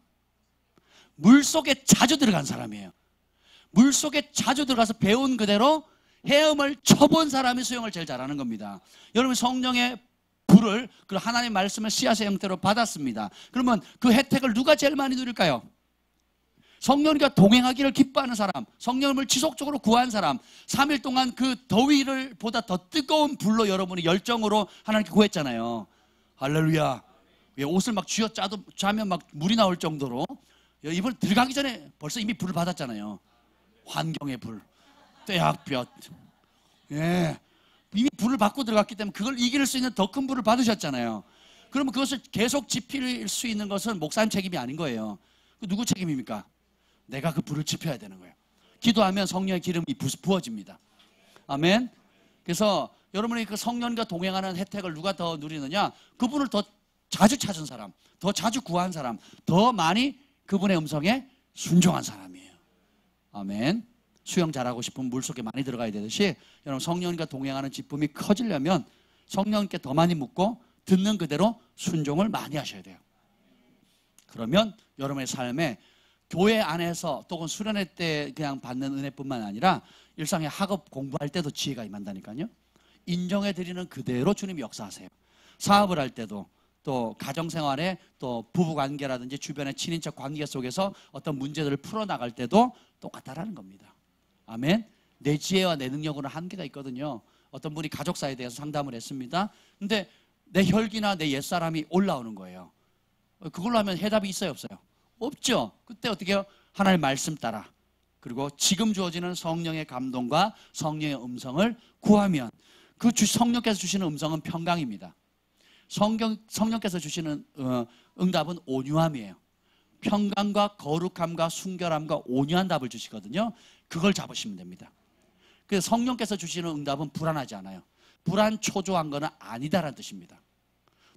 물속에 자주 들어간 사람이에요. 물속에 자주 들어가서 배운 그대로 헤엄을 쳐본 사람이 수영을 제일 잘하는 겁니다. 여러분, 성령의 불을, 그 하나님의 말씀을 씨앗의 형태로 받았습니다. 그러면 그 혜택을 누가 제일 많이 누릴까요? 성령과 동행하기를 기뻐하는 사람, 성령을 지속적으로 구한 사람, 3일 동안 그 더위를 보다 더 뜨거운 불로 여러분이 열정으로 하나님께 구했잖아요. 할렐루야. 옷을 막 쥐어짜면 막 물이 나올 정도로, 이번 들어가기 전에 벌써 이미 불을 받았잖아요. 환경의 불, 떼약볕. 예. 이미 불을 받고 들어갔기 때문에 그걸 이길 수 있는 더 큰 불을 받으셨잖아요. 그러면 그것을 계속 지필 수 있는 것은 목사님 책임이 아닌 거예요. 누구 책임입니까? 내가 그 불을 지펴야 되는 거예요. 기도하면 성령의 기름이 부어집니다. 아멘. 그래서 여러분이 그 성령과 동행하는 혜택을 누가 더 누리느냐? 그분을 더 자주 찾은 사람, 더 자주 구한 사람, 더 많이 그분의 음성에 순종한 사람이에요. 아멘. 수영 잘하고 싶으면 물속에 많이 들어가야 되듯이, 여러분 성령과 동행하는 기쁨이 커지려면 성령께 더 많이 묻고 듣는 그대로 순종을 많이 하셔야 돼요. 그러면 여러분의 삶에 교회 안에서 또는 수련회 때 그냥 받는 은혜뿐만 아니라 일상의 학업 공부할 때도 지혜가 임한다니까요. 인정해 드리는 그대로 주님이 역사하세요. 사업을 할 때도, 또 가정생활에, 또 부부관계라든지 주변의 친인척 관계 속에서 어떤 문제들을 풀어나갈 때도 똑같다라는 겁니다. 아멘. 내 지혜와 내 능력으로는 한계가 있거든요. 어떤 분이 가족사에 대해서 상담을 했습니다. 근데 내 혈기나 내 옛사람이 올라오는 거예요. 그걸로 하면 해답이 있어요, 없어요? 없죠. 그때 어떻게 해요? 하나님의 말씀 따라, 그리고 지금 주어지는 성령의 감동과 성령의 음성을 구하면, 그 성령께서 주시는 음성은 평강입니다. 성령께서 주시는 응답은 온유함이에요. 평강과 거룩함과 순결함과 온유한 답을 주시거든요. 그걸 잡으시면 됩니다. 그래서 성령께서 주시는 응답은 불안하지 않아요. 불안, 초조한 거는 아니다라는 뜻입니다.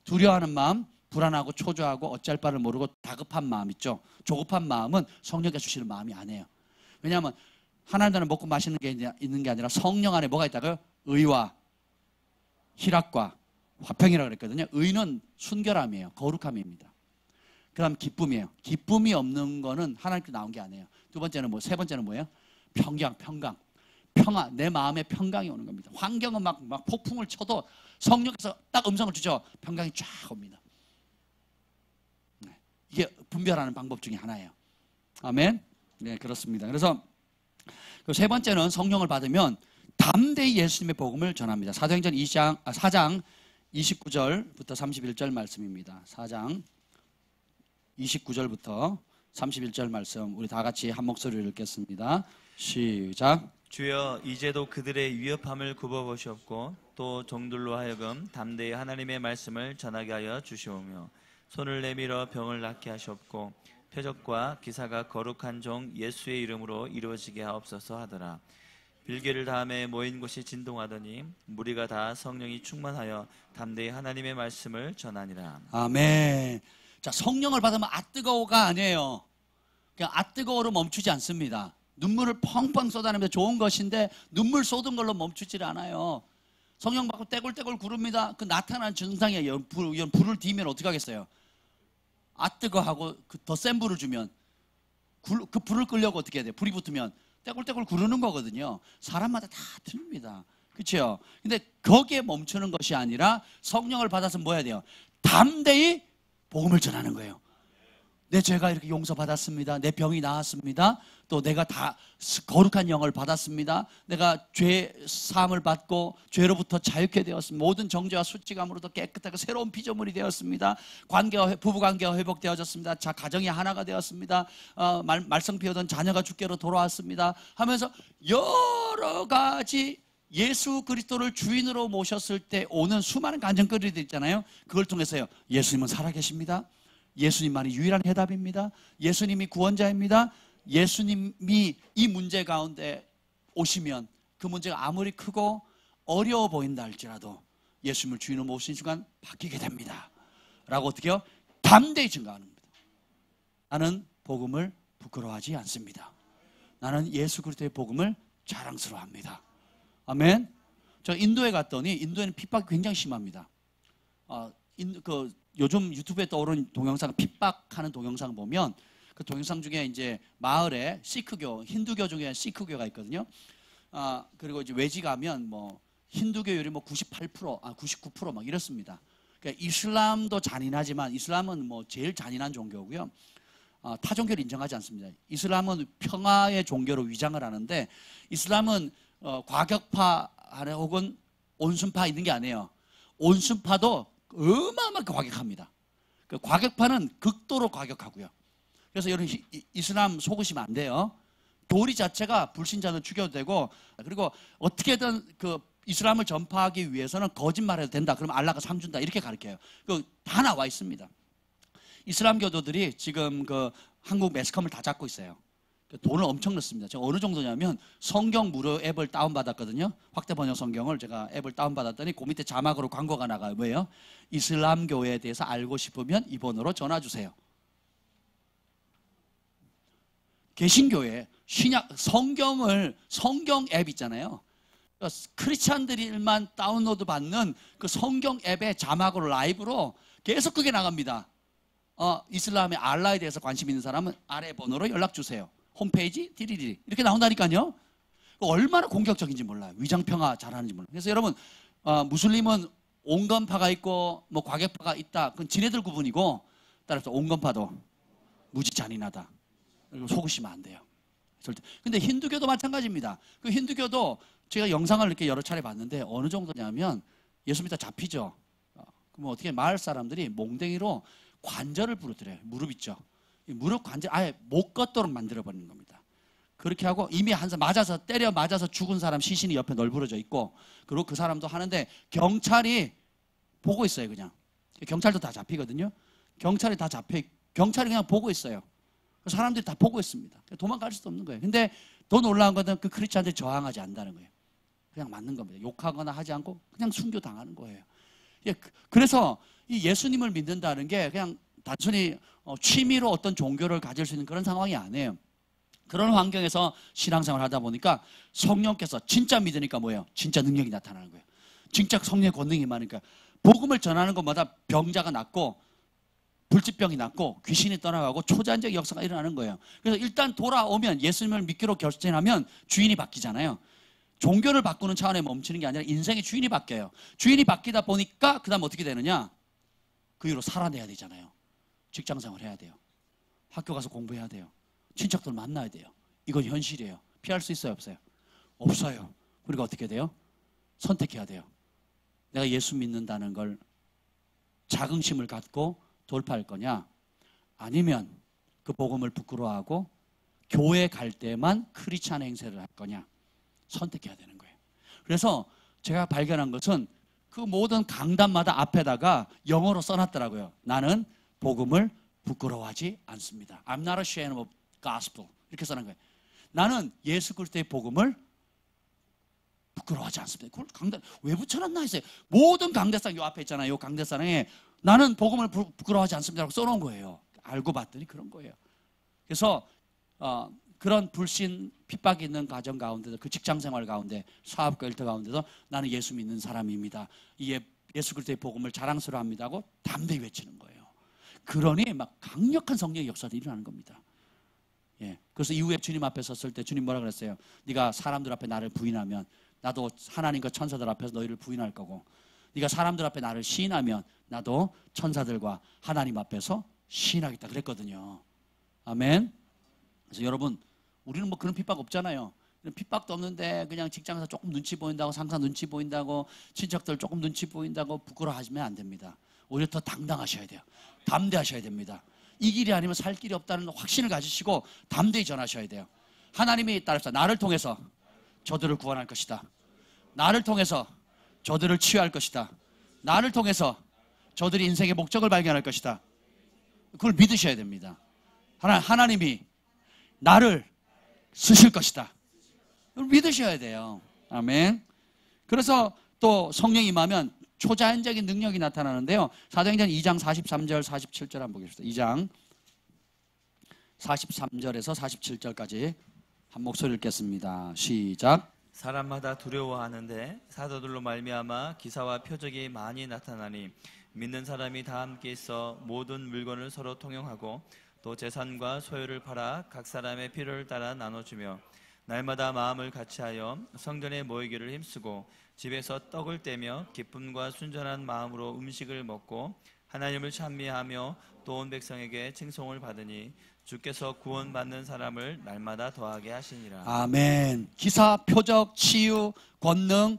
두려워하는 마음, 불안하고 초조하고 어찌할 바를 모르고 다급한 마음 있죠. 조급한 마음은 성령께서 주시는 마음이 아니에요. 왜냐하면 하나님은 먹고 마시는 게 있는 게 아니라 성령 안에 뭐가 있다고요? 의와 희락과 화평이라고 그랬거든요. 의는 순결함이에요. 거룩함입니다. 그 다음 기쁨이에요. 기쁨이 없는 거는 하나님께 나온 게 아니에요. 두 번째는 뭐, 세 번째는 뭐예요? 평강. 평화, 내 마음에 평강이 오는 겁니다. 환경은 막 폭풍을 쳐도 성령께서 딱 음성을 주죠. 평강이 쫙 옵니다. 네, 이게 분별하는 방법 중에 하나예요. 아멘. 네, 그렇습니다. 그래서 그 세 번째는 성령을 받으면 담대히 예수님의 복음을 전합니다. 사도행전 4장 29절부터 31절 말씀입니다. 4장 29절부터 31절 말씀, 우리 다 같이 한 목소리로 읽겠습니다. 시작. 주여, 이제도 그들의 위협함을 굽어보시옵고 또 종들로 하여금 담대히 하나님의 말씀을 전하게 하여 주시오며, 손을 내밀어 병을 낫게 하시옵고 표적과 기사가 거룩한 종 예수의 이름으로 이루어지게 하옵소서 하더라. 빌개를 다음에 모인 곳이 진동하더니 무리가 다 성령이 충만하여 담대히 하나님의 말씀을 전하니라. 아멘. 자, 성령을 받으면 아 뜨거워가 아니에요. 그냥 아 뜨거워로 멈추지 않습니다. 눈물을 펑펑 쏟아내면서 좋은 것인데 눈물 쏟은 걸로 멈추질 않아요. 성령 받고 떼굴떼굴 구릅니다. 그 나타난 증상이에요. 불을 뒤면 어떻게 하겠어요? 아 뜨거하고 더 센 불을 주면 그 불을 끌려고 어떻게 해야 돼요? 불이 붙으면 떼굴떼굴 구르는 거거든요. 사람마다 다 틀립니다. 그렇죠? 근데 거기에 멈추는 것이 아니라 성령을 받아서 뭐 해야 돼요? 담대히 복음을 전하는 거예요. 내 죄가 이렇게 용서받았습니다. 내 병이 나았습니다. 또 내가 다 거룩한 영을 받았습니다. 내가 죄 사함을 받고 죄로부터 자유케 되었습니다. 모든 정죄와 수치감으로도 깨끗하고 새로운 피조물이 되었습니다. 부부관계가 회복되어졌습니다. 가정이 하나가 되었습니다. 말썽 피우던 자녀가 주께로 돌아왔습니다 하면서 여러 가지 예수 그리스도를 주인으로 모셨을 때 오는 수많은 간증거리들 있잖아요. 그걸 통해서요, 예수님은 살아계십니다. 예수님만이 유일한 해답입니다. 예수님이 구원자입니다. 예수님이 이 문제 가운데 오시면 그 문제가 아무리 크고 어려워 보인다 할지라도 예수님을 주인으로 모신 순간 바뀌게 됩니다 라고 어떻게 해요? 담대히 증거하는 겁니다. 나는 복음을 부끄러워하지 않습니다. 나는 예수 그리스도의 복음을 자랑스러워합니다. 아멘. 저 인도에 갔더니 인도에는 핍박이 굉장히 심합니다. 요즘 유튜브에 떠오른 동영상, 핍박하는 동영상 보면 그 동영상 중에 이제 마을에 시크교, 힌두교 중에 시크교가 있거든요. 그리고 이제 외지 가면 뭐 힌두교율이 뭐 98%, 99% 이렇습니다. 그러니까 이슬람도 잔인하지만 이슬람은 뭐 제일 잔인한 종교고요. 타 종교를 인정하지 않습니다. 이슬람은 평화의 종교로 위장을 하는데 이슬람은 과격파 혹은 온순파 있는 게 아니에요. 온순파도 어마어마하게 과격합니다. 그 과격파는 극도로 과격하고요. 그래서 여러분 이슬람 속으시면 안 돼요. 교리 자체가 불신자는 죽여도 되고, 그리고 어떻게든 그 이슬람을 전파하기 위해서는 거짓말해도 된다. 그러면 알라가 상 준다. 이렇게 가르쳐요. 그 다 나와 있습니다. 이슬람 교도들이 지금 그 한국 매스컴을 다 잡고 있어요. 돈을 엄청 넣습니다. 제가 어느 정도냐면 성경 무료 앱을 다운받았거든요. 확대 번역 성경을 제가 앱을 다운받았더니 그 밑에 자막으로 광고가 나가요. 뭐예요? 이슬람교에 대해서 알고 싶으면 이 번호로 전화 주세요. 개신교에 성경 앱 있잖아요. 크리스찬들만 다운로드 받는 그 성경 앱의 자막으로 라이브로 계속 그게 나갑니다. 이슬람의 알라에 대해서 관심 있는 사람은 아래 번호로 연락 주세요. 홈페이지 디리리 이렇게 나온다니까요. 얼마나 공격적인지 몰라요. 위장평화 잘하는지 몰라요. 그래서 여러분 무슬림은 온건파가 있고 뭐 과격파가 있다. 그건 지네들 구분이고, 따라서 온건파도 무지 잔인하다. 속으시면 안 돼요. 절대. 근데 힌두교도 마찬가지입니다. 그 힌두교도 제가 영상을 이렇게 여러 차례 봤는데 어느 정도냐면 예수 믿다 잡히죠. 그럼 어떻게 마을 사람들이 몽댕이로 관절을 부러뜨려요. 무릎 있죠. 이 무릎 관절 아예 못 걷도록 만들어 버리는 겁니다. 그렇게 하고 이미 한 사람 때려 맞아서 죽은 사람 시신이 옆에 널브러져 있고, 그리고 그 사람도 하는데 경찰이 보고 있어요. 그냥 경찰도 다 잡히거든요. 경찰이 그냥 보고 있어요. 사람들이 다 보고 있습니다. 도망갈 수도 없는 거예요. 근데 더 놀라운 것은 그 크리스찬들이 저항하지 않는다는 거예요. 그냥 맞는 겁니다. 욕하거나 하지 않고 그냥 순교당하는 거예요. 그래서 이 예수님을 믿는다는 게 그냥 단순히 취미로 어떤 종교를 가질 수 있는 그런 상황이 아니에요. 그런 환경에서 신앙생활을 하다 보니까 성령께서 진짜 믿으니까 뭐예요? 진짜 능력이 나타나는 거예요. 진짜 성령의 권능이 많으니까 복음을 전하는 것마다 병자가 낫고 불치병이 낫고 귀신이 떠나가고 초자연적 역사가 일어나는 거예요. 그래서 일단 돌아오면 예수님을 믿기로 결정하면 주인이 바뀌잖아요. 종교를 바꾸는 차원에 멈추는 게 아니라 인생의 주인이 바뀌어요. 주인이 바뀌다 보니까 그 다음 어떻게 되느냐? 그 이후로 살아내야 되잖아요. 직장생활 해야 돼요. 학교 가서 공부해야 돼요. 친척들 만나야 돼요. 이건 현실이에요. 피할 수 있어요? 없어요? 없어요. 그러니까 어떻게 돼요? 선택해야 돼요. 내가 예수 믿는다는 걸 자긍심을 갖고 돌파할 거냐, 아니면 그 복음을 부끄러워하고 교회 갈 때만 크리스찬 행세를 할 거냐, 선택해야 되는 거예요. 그래서 제가 발견한 것은 그 모든 강단마다 앞에다가 영어로 써놨더라고요. 나는 복음을 부끄러워하지 않습니다. I'm not ashamed of gospel. 이렇게 써놓은 거예요. 나는 예수 그리스도의 복음을 부끄러워하지 않습니다. 그걸 강단 왜 붙여놨나 했어요. 모든 강대상 요 앞에 있잖아요. 요 강대상에 나는 복음을 부끄러워하지 않습니다라고 써놓은 거예요. 알고 봤더니 그런 거예요. 그래서 그런 불신 핍박이 있는 가정 가운데도, 그 직장생활 가운데, 사업과 일터 가운데도 나는 예수 믿는 사람입니다. 예수 그리스도의 복음을 자랑스러워합니다 하고 담대히 외치는 거예요. 그러니 막 강력한 성령의 역사들이 일어나는 겁니다. 그래서 이후에 주님 앞에 섰을 때 주님 뭐라 그랬어요? 네가 사람들 앞에 나를 부인하면 나도 하나님과 천사들 앞에서 너희를 부인할 거고, 네가 사람들 앞에 나를 시인하면 나도 천사들과 하나님 앞에서 시인하겠다 그랬거든요. 아멘. 그래서 여러분, 우리는 뭐 그런 핍박 없잖아요. 핍박도 없는데 그냥 직장에서 조금 눈치 보인다고, 상사 눈치 보인다고, 친척들 조금 눈치 보인다고 부끄러워하시면 안 됩니다. 오히려 더 당당하셔야 돼요. 담대하셔야 됩니다. 이 길이 아니면 살 길이 없다는 확신을 가지시고 담대히 전하셔야 돼요. 하나님이 따라서 나를 통해서 저들을 구원할 것이다. 나를 통해서 저들을 치유할 것이다. 나를 통해서 저들이 인생의 목적을 발견할 것이다. 그걸 믿으셔야 됩니다. 하나님이 나를 쓰실 것이다. 그걸 믿으셔야 돼요. 아멘. 그래서 또 성령이 임하면 초자연적인 능력이 나타나는데요. 사도행전 2장 43절 47절 한번 보겠습니다. 2장 43절에서 47절까지 한 목소리 읽겠습니다. 시작. 사람마다 두려워하는데 사도들로 말미암아 기사와 표적이 많이 나타나니 믿는 사람이 다 함께 있어 모든 물건을 서로 통용하고 또 재산과 소유를 팔아 각 사람의 필요를 따라 나눠주며 날마다 마음을 같이하여 성전에 모이기를 힘쓰고 집에서 떡을 떼며 기쁨과 순전한 마음으로 음식을 먹고 하나님을 찬미하며 또 온 백성에게 칭송을 받으니 주께서 구원받는 사람을 날마다 더하게 하시니라. 아멘. 기사, 표적, 치유, 권능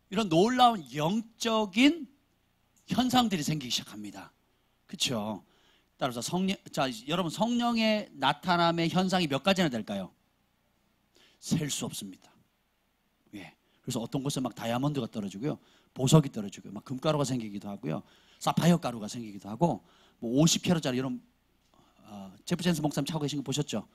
이런 놀라운 영적인 현상들이 생기기 시작합니다. 그렇죠? 따라서 여러분 성령의 나타남의 현상이 몇 가지나 될까요? 셀 수 없습니다. 예. 그래서 어떤 곳에 막 다이아몬드가 떨어지고요, 보석이 떨어지고요, 막 금가루가 생기기도 하고요, 사파이어 가루가 생기기도 하고, 뭐 50kg짜리 이런 제프 젠스 목사님 차고 계신 거 보셨죠?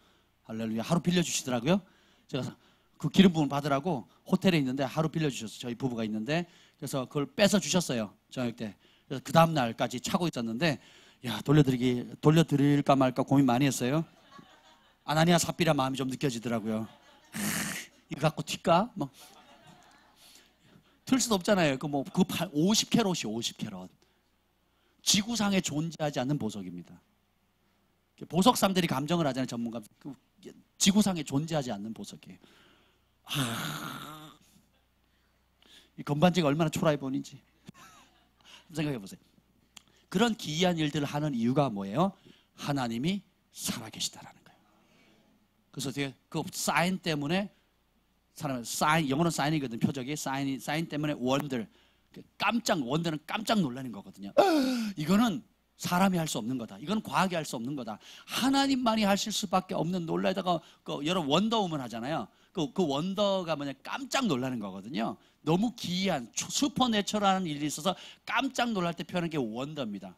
할렐루야. 하루 빌려주시더라고요. 제가 그 기름 부음 받으라고 호텔에 있는데 하루 빌려주셨어요. 저희 부부가 있는데, 그래서 그걸 뺏어 주셨어요, 저녁 때. 그래서 그 다음 날까지 차고 있었는데, 야, 돌려드릴까 말까 고민 많이 했어요. 아나니아 삽비라 마음이 좀 느껴지더라고요. 이거 갖고 튈까? 뭐 틀 수도 없잖아요. 그 50캐럿이 50캐럿. 지구상에 존재하지 않는 보석입니다. 보석삼들이 감정을 하잖아요, 전문가. 지구상에 존재하지 않는 보석이에요. 이 건반지가 얼마나 초라해 보이는지 생각해 보세요. 그런 기이한 일들을 하는 이유가 뭐예요? 하나님이 살아계시다라는 거예요. 그래서 그 사인 때문에 영어는 사인이거든, 표적이. 사인 때문에 원더는 깜짝 놀라는 거거든요. 이거는 사람이 할 수 없는 거다. 이건 과학이 할 수 없는 거다. 하나님만이 하실 수밖에 없는 놀라다가 여러분 원더우먼 하잖아요. 그 원더가 뭐냐, 깜짝 놀라는 거거든요. 너무 기이한 슈퍼내처럴한 일이 있어서 깜짝 놀랄 때 표현한 게 원더입니다.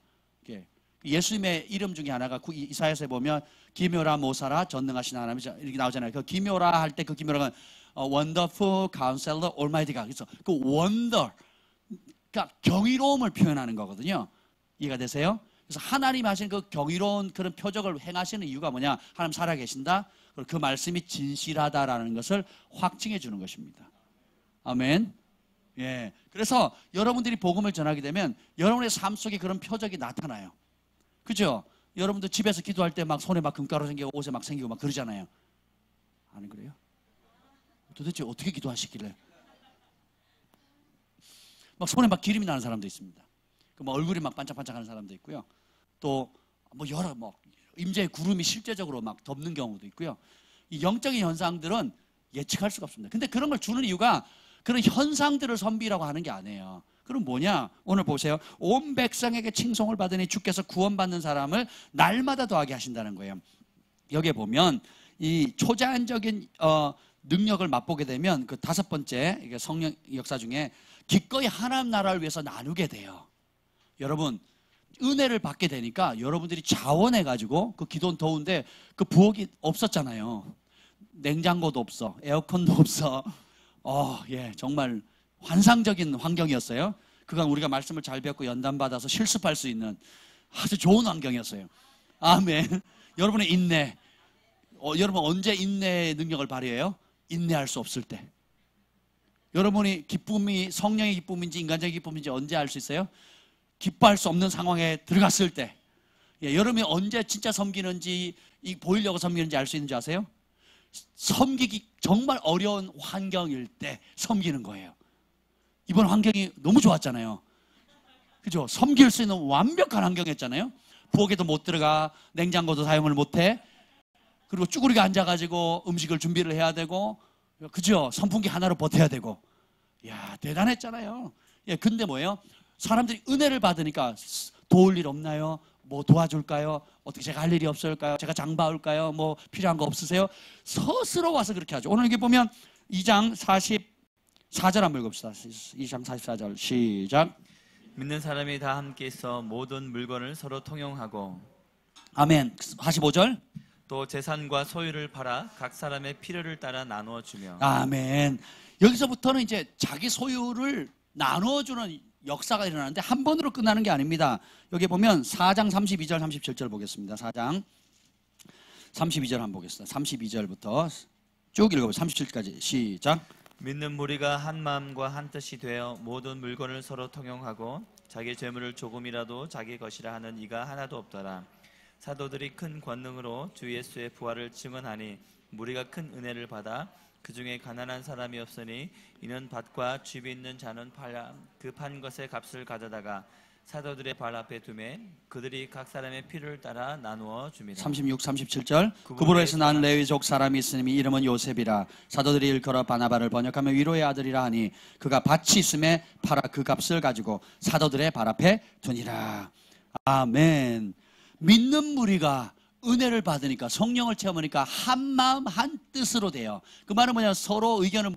예수님의 이름 중에 하나가 이사야서에 보면 기묘라 모사라 전능하신 하나님 이렇게 나오잖아요. 그 기묘라 할 때 그 기묘라가 원더풀 카운셀러 올마이티가, 그래서 그 원더, 그러니까 경이로움을 표현하는 거거든요. 이해가 되세요? 그래서 하나님 하시는 그 경이로운 그런 표적을 행하시는 이유가 뭐냐? 하나님 살아계신다. 그리고 그 말씀이 진실하다라는 것을 확증해 주는 것입니다. 아멘. 예. 그래서 여러분들이 복음을 전하게 되면 여러분의 삶 속에 그런 표적이 나타나요. 그죠? 여러분들 집에서 기도할 때 막 손에 막 금가루 생기고 옷에 막 생기고 막 그러잖아요. 안 그래요? 도대체 어떻게 기도하시길래? 막 손에 막 기름이 나는 사람도 있습니다. 뭐 얼굴이 막 반짝반짝하는 사람도 있고요. 또 뭐 여러 임재의 구름이 실제적으로 막 덮는 경우도 있고요. 이 영적인 현상들은 예측할 수가 없습니다. 근데 그런 걸 주는 이유가 그런 현상들을 선비라고 하는 게 아니에요. 그럼 뭐냐? 오늘 보세요. 온 백성에게 칭송을 받으니 주께서 구원받는 사람을 날마다 더하게 하신다는 거예요. 여기에 보면 이 초자연적인 능력을 맛보게 되면 그 다섯 번째 성령 역사 중에 기꺼이 하나님 나라를 위해서 나누게 돼요. 여러분, 은혜를 받게 되니까 여러분들이 자원해가지고, 그 기도는 더운데 그 부엌이 없었잖아요. 냉장고도 없어, 에어컨도 없어. 예, 정말 환상적인 환경이었어요. 그간 우리가 말씀을 잘 배웠고 연단받아서 실습할 수 있는 아주 좋은 환경이었어요. 아멘. 여러분의 인내, 여러분 언제 인내의 능력을 발휘해요? 인내할 수 없을 때. 여러분이 기쁨이 성령의 기쁨인지 인간적인 기쁨인지 언제 알 수 있어요? 기뻐할 수 없는 상황에 들어갔을 때. 예, 여러분이 언제 진짜 섬기는지, 보이려고 섬기는지 알 수 있는지 아세요? 섬기기 정말 어려운 환경일 때 섬기는 거예요. 이번 환경이 너무 좋았잖아요. 그죠? 섬길 수 있는 완벽한 환경이었잖아요. 부엌에도 못 들어가, 냉장고도 사용을 못해. 그리고 쭈구리가 앉아가지고 음식을 준비를 해야 되고, 그죠? 선풍기 하나로 버텨야 되고. 이야, 대단했잖아요. 예, 근데 뭐예요? 사람들이 은혜를 받으니까 도울 일 없나요? 뭐 도와줄까요? 어떻게 제가 할 일이 없을까요? 제가 장 봐올까요? 뭐 필요한 거 없으세요? 서스러워서 그렇게 하죠. 오늘 여기 보면 2장 44절 한번 읽읍시다. 2장 44절 시작. 믿는 사람이 다 함께 있어 모든 물건을 서로 통용하고. 아멘. 45절. 또 재산과 소유를 팔아 각 사람의 필요를 따라 나누어 주며. 아멘. 여기서부터는 이제 자기 소유를 나누어 주는 역사가 일어나는데 한 번으로 끝나는 게 아닙니다. 여기 보면 4장 32절 37절 보겠습니다. 4장 32절 한번 보겠습니다. 32절부터 쭉 읽어보세요. 37절까지 시작. 믿는 무리가 한 마음과 한 뜻이 되어 모든 물건을 서로 통용하고 자기 재물을 조금이라도 자기 것이라 하는 이가 하나도 없더라. 사도들이 큰 권능으로 주 예수의 부활을 증언하니 무리가 큰 은혜를 받아 그 중에 가난한 사람이 없으니 이는 밭과 집이 있는 자는 그 판 것의 값을 가져다가 사도들의 발 앞에 두매 그들이 각 사람의 필요를 따라 나누어 줍니다. 36, 37절 그부로에서 난 레위족 사람이 있으니 이름은 요셉이라 사도들이 일컬어 바나바를 번역하며 위로의 아들이라 하니 그가 밭이 있음에 팔아 그 값을 가지고 사도들의 발 앞에 두니라. 아멘. 믿는 무리가 은혜를 받으니까 성령을 체험하니까 한 마음 한 뜻으로 돼요. 그 말은 뭐냐, 서로 의견을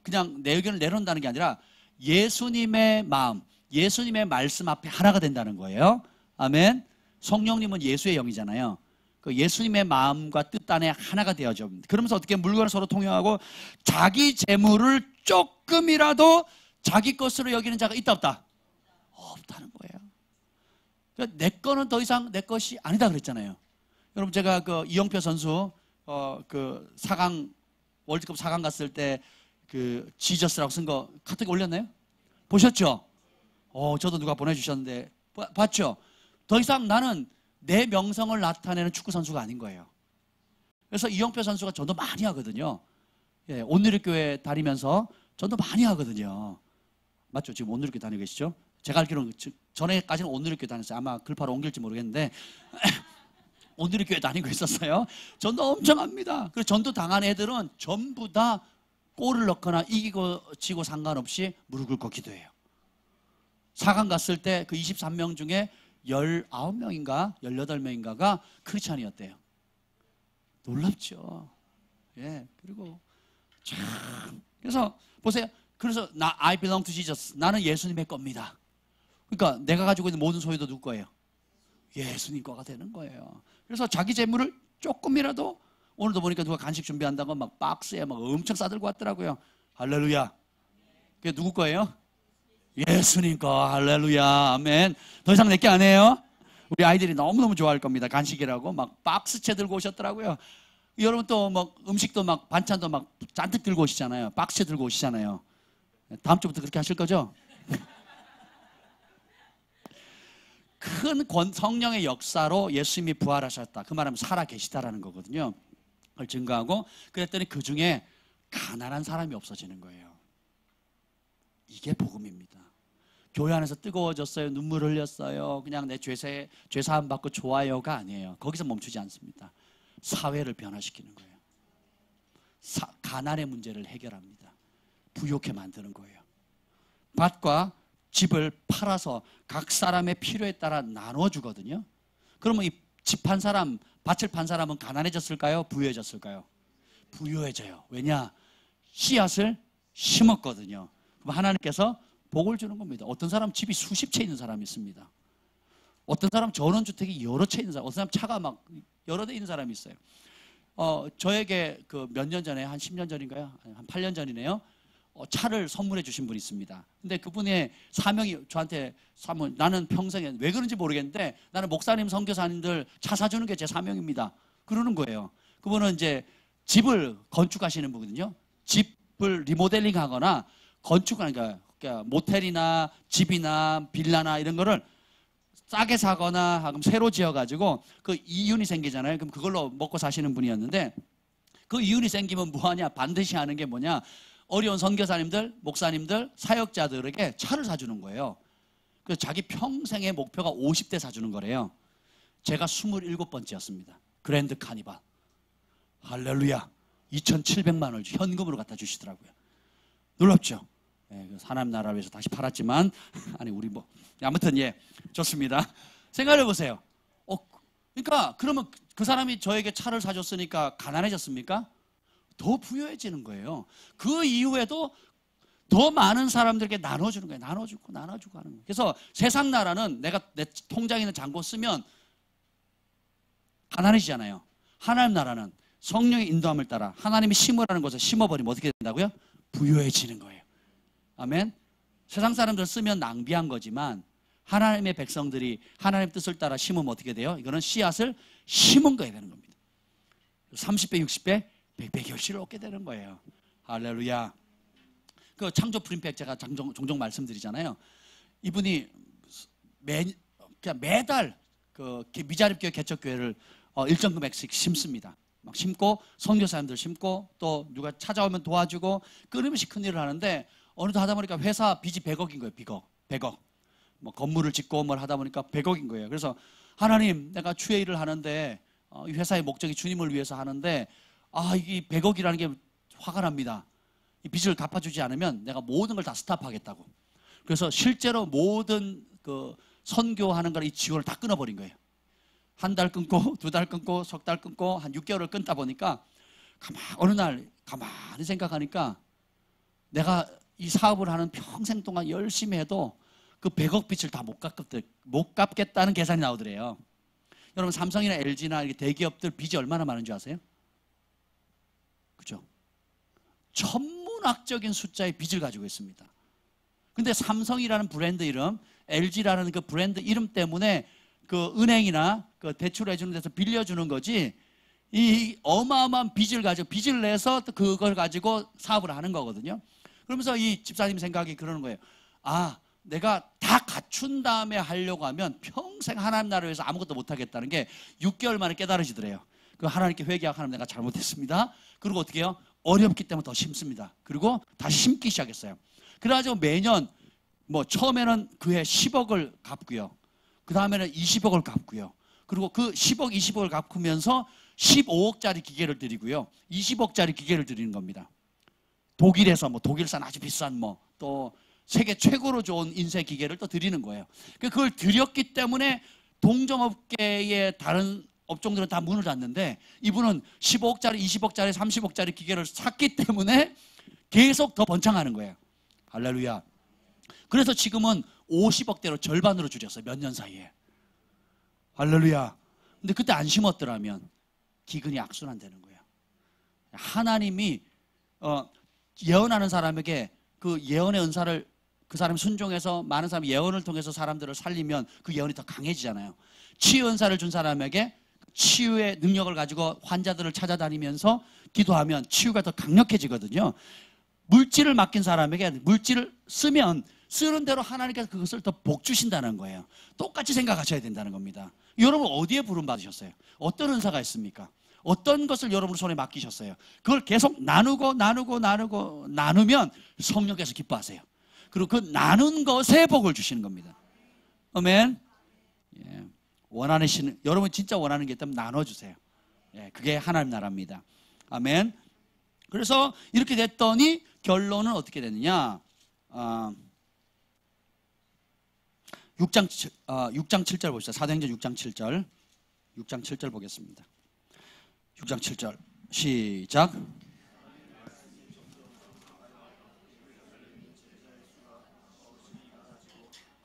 그냥 내 의견을 내놓는다는 게 아니라 예수님의 마음, 예수님의 말씀 앞에 하나가 된다는 거예요. 아멘. 성령님은 예수의 영이잖아요. 그 예수님의 마음과 뜻 안에 하나가 되어져. 그러면서 어떻게 물건을 서로 통용하고 자기 재물을 조금이라도 자기 것으로 여기는 자가 있다 없다? 없다는 거예요. 그러니까 내 거는 더 이상 내 것이 아니다 그랬잖아요. 여러분 제가 그 이영표 선수 그 4강 월드컵 4강 갔을 때 그 지저스라고 쓴 거 카톡에 올렸나요? 보셨죠? 저도 누가 보내주셨는데 봤죠? 더 이상 나는 내 명성을 나타내는 축구 선수가 아닌 거예요. 그래서 이영표 선수가 전도 많이 하거든요. 예, 온누리교회 다니면서 전도 많이 하거든요. 맞죠? 지금 온누리교회 다니고 계시죠? 제가 알기로는 전에까지는 온누리교회 다녔어요. 아마 글파로 옮길지 모르겠는데 온누리교회 다니고 있었어요. 전도 엄청 합니다. 그래서 전도 당한 애들은 전부 다 골을 넣거나 이기고 지고 상관없이 무릎 꿇고 기도해요. 4강 갔을 때 그 23명 중에 19명인가 18명인가가 크리스찬이었대요. 놀랍죠. 예, 그리고 참 그래서 보세요. 그래서 I belong to Jesus. 나는 예수님의 겁니다. 그러니까 내가 가지고 있는 모든 소유도 누구 거예요? 예수님 거가 되는 거예요. 그래서 자기 재물을 조금이라도 오늘도 보니까 누가 간식 준비한다고 막 박스에 막 엄청 싸들고 왔더라고요. 할렐루야. 그게 누구 거예요? 예수님 거. 할렐루야. 아멘. 더 이상 내게 안 해요. 우리 아이들이 너무너무 좋아할 겁니다. 간식이라고 막 박스채 들고 오셨더라고요. 여러분 또 막 음식도 막 반찬도 막 잔뜩 들고 오시잖아요. 박스채 들고 오시잖아요. 다음 주부터 그렇게 하실 거죠? 큰 성령의 역사로 예수님이 부활하셨다. 그 말하면 살아 계시다라는 거거든요. 그걸 증거하고 그랬더니 그 중에 가난한 사람이 없어지는 거예요. 이게 복음입니다. 교회 안에서 뜨거워졌어요. 눈물 흘렸어요. 그냥 내 죄사함 받고 좋아요가 아니에요. 거기서 멈추지 않습니다. 사회를 변화시키는 거예요. 가난의 문제를 해결합니다. 부욕해 만드는 거예요. 밭과 집을 팔아서 각 사람의 필요에 따라 나눠주거든요. 그러면 이 집 판 사람, 밭을 판 사람은 가난해졌을까요? 부유해졌을까요? 부유해져요. 왜냐? 씨앗을 심었거든요. 그럼 하나님께서 복을 주는 겁니다. 어떤 사람 집이 수십 채 있는 사람이 있습니다. 어떤 사람 전원주택이 여러 채 있는 사람, 어떤 사람 차가 막 여러 대 있는 사람이 있어요. 저에게 그 몇 년 전에 한 10년 전인가요? 한 8년 전이네요. 차를 선물해 주신 분이 있습니다. 근데 그분의 사명이 저한테 나는 평생에 왜 그런지 모르겠는데 나는 목사님, 선교사님들 차 사주는 게 제 사명입니다. 그러는 거예요. 그분은 이제 집을 건축하시는 분이거든요. 집을 리모델링 하거나 건축하니까 그러니까 모텔이나 집이나 빌라나 이런 거를 싸게 사거나 하면 새로 지어가지고 그 이윤이 생기잖아요. 그럼 그걸로 먹고 사시는 분이었는데 그 이윤이 생기면 뭐하냐? 반드시 하는 게 뭐냐? 어려운 선교사님들, 목사님들, 사역자들에게 차를 사주는 거예요. 그래서 자기 평생의 목표가 50대 사주는 거래요. 제가 27번째였습니다. 그랜드 카니발. 할렐루야. 2,700만 원을 현금으로 갖다 주시더라고요. 놀랍죠? 예, 하나님 나라를 위해서 다시 팔았지만 아니 우리 뭐 아무튼 예 좋습니다. 생각해 보세요. 그러니까 그러면 그 사람이 저에게 차를 사줬으니까 가난해졌습니까? 더 부유해지는 거예요. 그 이후에도 더 많은 사람들에게 나눠주는 거예요. 나눠주고 하는 거예요. 그래서 세상 나라는 내가 내 통장에 있는 잔고 쓰면 가난해지잖아요. 하나님 나라는 성령의 인도함을 따라 하나님이 심으라는 것을 심어버리면 어떻게 된다고요? 부유해지는 거예요. 아멘. 세상 사람들 쓰면 낭비한 거지만 하나님의 백성들이 하나님 뜻을 따라 심으면 어떻게 돼요? 이거는 씨앗을 심은 거야 되는 겁니다. 30배, 60배, 100배 결실을 얻게 되는 거예요. 할렐루야. 그 창조 프린백 제가 종종 말씀드리잖아요. 이분이 그냥 매달 그 미자립교회 개척교회를 일정 금액씩 심습니다. 막 심고 선교사님들 심고 또 누가 찾아오면 도와주고 끊임없이 큰 일을 하는데 어느덧 하다 보니까 회사 빚이 100억인 거예요. 100억. 뭐 건물을 짓고 뭘 하다 보니까 100억인 거예요. 그래서 하나님, 내가 주의 일을 하는데 이 회사의 목적이 주님을 위해서 하는데 이 100억이라는 게 화가 납니다. 이 빚을 갚아주지 않으면 내가 모든 걸 다 스탑하겠다고. 그래서 실제로 모든 그 선교하는 걸 이 지원을 다 끊어버린 거예요. 한 달 끊고, 2달 끊고, 석 달 끊고, 한 6개월을 끊다 보니까 어느 날 가만히 생각하니까 내가 이 사업을 하는 평생 동안 열심히 해도 그 100억 빚을 다 못 갚겠다는 계산이 나오더래요. 여러분, 삼성이나 LG나 대기업들 빚이 얼마나 많은 줄 아세요? 그죠? 천문학적인 숫자의 빚을 가지고 있습니다. 근데 삼성이라는 브랜드 이름, LG라는 그 브랜드 이름 때문에 그 은행이나 그 대출해 주는 데서 빌려주는 거지, 이 어마어마한 빚을 내서 그걸 가지고 사업을 하는 거거든요. 그러면서 이 집사님 생각이 그러는 거예요. 내가 다 갖춘 다음에 하려고 하면 평생 하나님 나라를 위해서 아무것도 못하겠다는 게 6개월 만에 깨달아지더래요. 그 하나님께 회개하고, 하나님 내가 잘못했습니다. 그리고 어떻게 해요? 어렵기 때문에 더 심습니다. 그리고 다시 심기 시작했어요. 그래가지고 매년 처음에는 그해 10억을 갚고요. 그 다음에는 20억을 갚고요. 그리고 그 10억, 20억을 갚으면서 15억짜리 기계를 드리고요. 20억짜리 기계를 드리는 겁니다. 독일에서 독일산 아주 비싼 또 세계 최고로 좋은 인쇄 기계를 또 드리는 거예요. 그걸 드렸기 때문에 동종업계의 다른 업종들은 다 문을 닫는데 이분은 15억짜리, 20억짜리, 30억짜리 기계를 샀기 때문에 계속 더 번창하는 거예요. 할렐루야. 그래서 지금은 50억대로 절반으로 줄였어요. 몇 년 사이에. 할렐루야. 근데 그때 안 심었더라면 기근이 악순환되는 거예요. 하나님이 예언하는 사람에게 그 예언의 은사를 그 사람이 순종해서 많은 사람이 예언을 통해서 사람들을 살리면 그 예언이 더 강해지잖아요. 치유 은사를 준 사람에게 치유의 능력을 가지고 환자들을 찾아다니면서 기도하면 치유가 더 강력해지거든요. 물질을 맡긴 사람에게 물질을 쓰는 대로 하나님께서 그것을 더 복 주신다는 거예요. 똑같이 생각하셔야 된다는 겁니다. 여러분 어디에 부름 받으셨어요? 어떤 은사가 있습니까? 어떤 것을 여러분 손에 맡기셨어요? 그걸 계속 나누면 성령께서 기뻐하세요. 그리고 그 나눈 것에 복을 주시는 겁니다. 아멘. 예. 여러분 진짜 원하는 게 있다면 나눠주세요. 예, 그게 하나님 나라입니다. 아멘. 그래서 이렇게 됐더니 결론은 어떻게 됐느냐? 6장 7절 봅시다. 사도행전 6장 7절. 6장 7절 보겠습니다. 6장 7절 시작.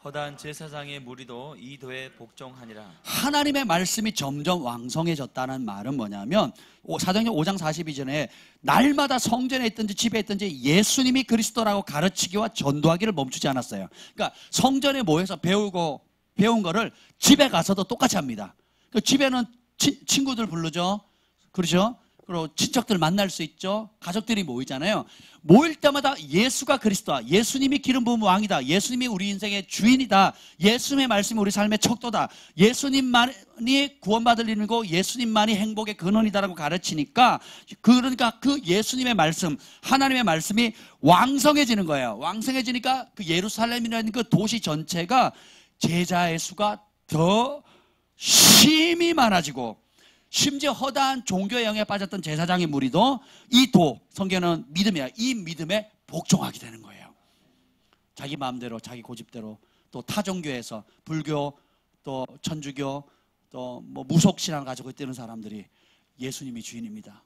허다한 제사장의 무리도 이 도에 복종하니라. 하나님의 말씀이 점점 왕성해졌다는 말은 뭐냐면 사도행전 5장 42절에 날마다 성전에 있든지 집에 있든지 예수님이 그리스도라고 가르치기와 전도하기를 멈추지 않았어요. 그러니까 성전에 모여서 배운 거를 집에 가서도 똑같이 합니다. 그 집에는 친구들 부르죠. 그렇죠? 그리고 친척들 만날 수 있죠. 가족들이 모이잖아요. 모일 때마다 예수가 그리스도다. 예수님이 기름 부은 왕이다. 예수님이 우리 인생의 주인이다. 예수님의 말씀이 우리 삶의 척도다. 예수님만이 구원받을 일이고 예수님만이 행복의 근원이다라고 가르치니까 그러니까 그 예수님의 말씀, 하나님의 말씀이 왕성해지는 거예요. 왕성해지니까 그 예루살렘이라는 그 도시 전체가 제자의 수가 더 심히 많아지고 심지어 허다한 종교의 영에 빠졌던 제사장의 무리도 성경은 믿음이야. 이 믿음에 복종하게 되는 거예요. 자기 마음대로 자기 고집대로 또 타종교에서 불교 또 천주교 또 무속신앙을 가지고 있는 사람들이 예수님이 주인입니다.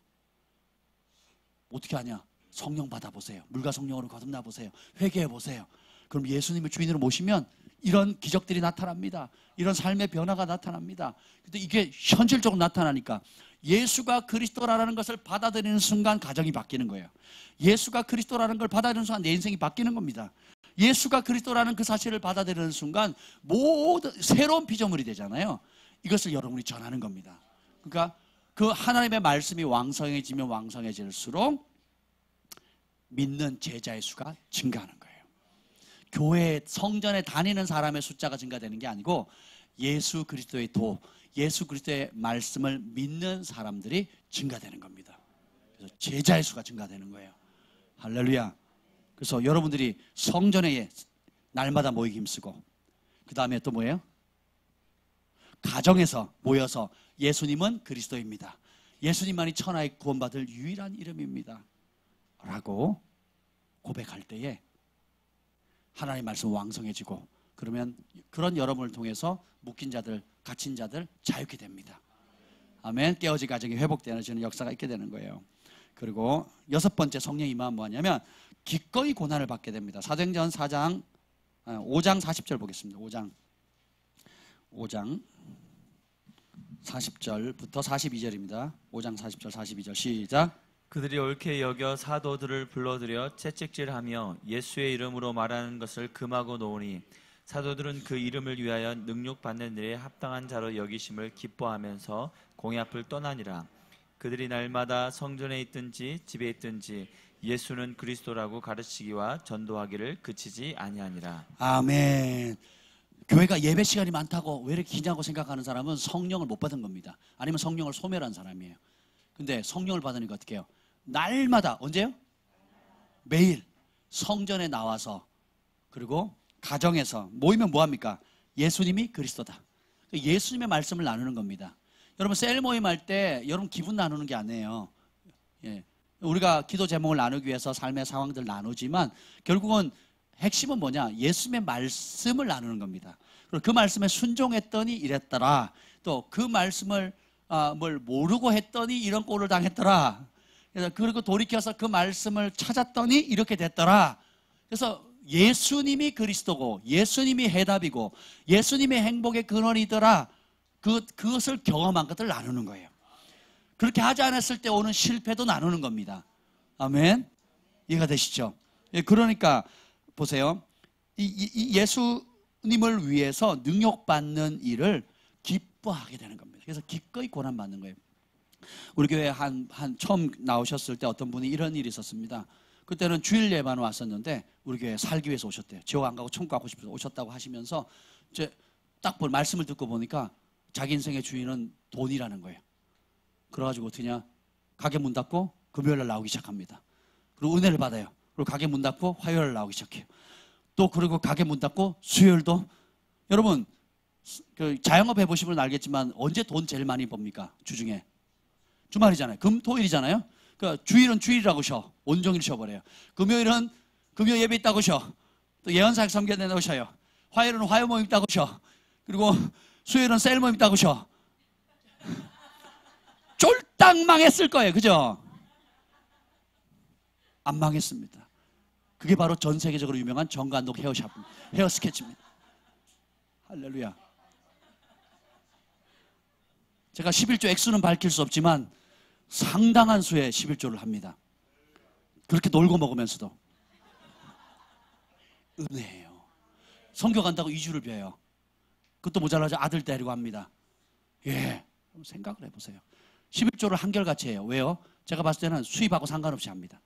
어떻게 하냐? 성령 받아보세요. 물과 성령으로 거듭나 보세요. 회개해 보세요. 그럼 예수님을 주인으로 모시면 이런 기적들이 나타납니다. 이런 삶의 변화가 나타납니다. 근데 이게 현실적으로 나타나니까 예수가 그리스도라는 것을 받아들이는 순간 가정이 바뀌는 거예요. 예수가 그리스도라는 걸 받아들이는 순간 내 인생이 바뀌는 겁니다. 예수가 그리스도라는 그 사실을 받아들이는 순간 모든 새로운 피조물이 되잖아요. 이것을 여러분이 전하는 겁니다. 그러니까 그 하나님의 말씀이 왕성해지면 왕성해질수록 믿는 제자의 수가 증가하는 거예요. 교회 성전에 다니는 사람의 숫자가 증가되는 게 아니고 예수 그리스도의 도, 예수 그리스도의 말씀을 믿는 사람들이 증가되는 겁니다. 그래서 제자의 수가 증가되는 거예요. 할렐루야. 그래서 여러분들이 성전에 날마다 모이기 힘쓰고, 그 다음에 또 뭐예요? 가정에서 모여서 예수님은 그리스도입니다, 예수님만이 천하의 구원받을 유일한 이름입니다 라고 고백할 때에 하나님의 말씀은 왕성해지고, 그러면 그런 여러분을 통해서 묶인 자들, 갇힌 자들 자유케 됩니다. 아멘. 깨어진 가정이 회복되는 역사가 있게 되는 거예요. 그리고 여섯 번째 성령 임하면 뭐냐면 기꺼이 고난을 받게 됩니다. 사도행전 5장 40절 보겠습니다. 5장 40절부터 42절입니다. 5장 40절 42절 시작. 그들이 옳게 여겨 사도들을 불러들여 채찍질하며 예수의 이름으로 말하는 것을 금하고 놓으니 사도들은 그 이름을 위하여 능욕받는 일에 합당한 자로 여기심을 기뻐하면서 공회앞을 떠나니라. 그들이 날마다 성전에 있든지 집에 있든지 예수는 그리스도라고 가르치기와 전도하기를 그치지 아니하니라. 아멘. 교회가 예배 시간이 많다고 왜 이렇게 기냐고 생각하는 사람은 성령을 못 받은 겁니다. 아니면 성령을 소멸한 사람이에요. 근데 성령을 받으니까 어떻게 해요? 날마다, 언제요? 매일 성전에 나와서, 그리고 가정에서 모이면 뭐합니까? 예수님이 그리스도다, 예수님의 말씀을 나누는 겁니다. 여러분 셀 모임 할 때 여러분 기분 나누는 게 아니에요. 예. 우리가 기도 제목을 나누기 위해서 삶의 상황들을 나누지만 결국은 핵심은 뭐냐? 예수님의 말씀을 나누는 겁니다. 그리고 그 말씀에 순종했더니 이랬더라, 또 그 말씀을 뭘 모르고 했더니 이런 꼴을 당했더라, 그래서 그리고 돌이켜서 그 말씀을 찾았더니 이렇게 됐더라. 그래서 예수님이 그리스도고 예수님이 해답이고 예수님의 행복의 근원이더라, 그것을 경험한 것들을 나누는 거예요. 그렇게 하지 않았을 때 오는 실패도 나누는 겁니다. 아멘. 이해가 되시죠? 예, 그러니까 보세요. 이 예수님을 위해서 능욕받는 일을 기뻐하게 되는 겁니다. 그래서 기꺼이 고난받는 거예요. 우리 교회 처음 나오셨을 때 어떤 분이 이런 일이 있었습니다. 그때는 주일 예배만 왔었는데 우리 교회에 살기 위해서 오셨대요. 지옥 안 가고 천국 가고 싶어서 오셨다고 하시면서 딱 말씀을 듣고 보니까 자기 인생의 주인은 돈이라는 거예요. 그래가지고 어떠냐, 가게 문 닫고 금요일날 나오기 시작합니다. 그리고 은혜를 받아요. 그리고 가게 문 닫고 화요일날 나오기 시작해요. 또 그리고 가게 문 닫고 수요일도. 여러분 그 자영업 해보시면 알겠지만 언제 돈 제일 많이 법니까? 주중에 주말이잖아요. 금토일이잖아요. 그러니까 주일은 주일이라고 쉬어, 온종일 쉬어버려요. 금요일은 금요 예배 있다고 쉬어, 또 예언사역 섬겨야 된다고 쉬어요. 화요일은 화요 모임 있다고 쉬어, 그리고 수요일은 셀 모임 있다고 쉬어. 쫄딱 망했을 거예요. 그죠? 안 망했습니다. 그게 바로 전 세계적으로 유명한 정관독 헤어 스케치입니다. 할렐루야. 제가 11조 액수는 밝힐 수 없지만 상당한 수의 11조를 합니다. 그렇게 놀고 먹으면서도. 은혜예요. 선교 간다고 2주를 벼요. 그것도 모자라서 아들 데리고 합니다. 예, 생각을 해보세요. 11조를 한결같이 해요. 왜요? 제가 봤을 때는 수입하고 상관없이 합니다.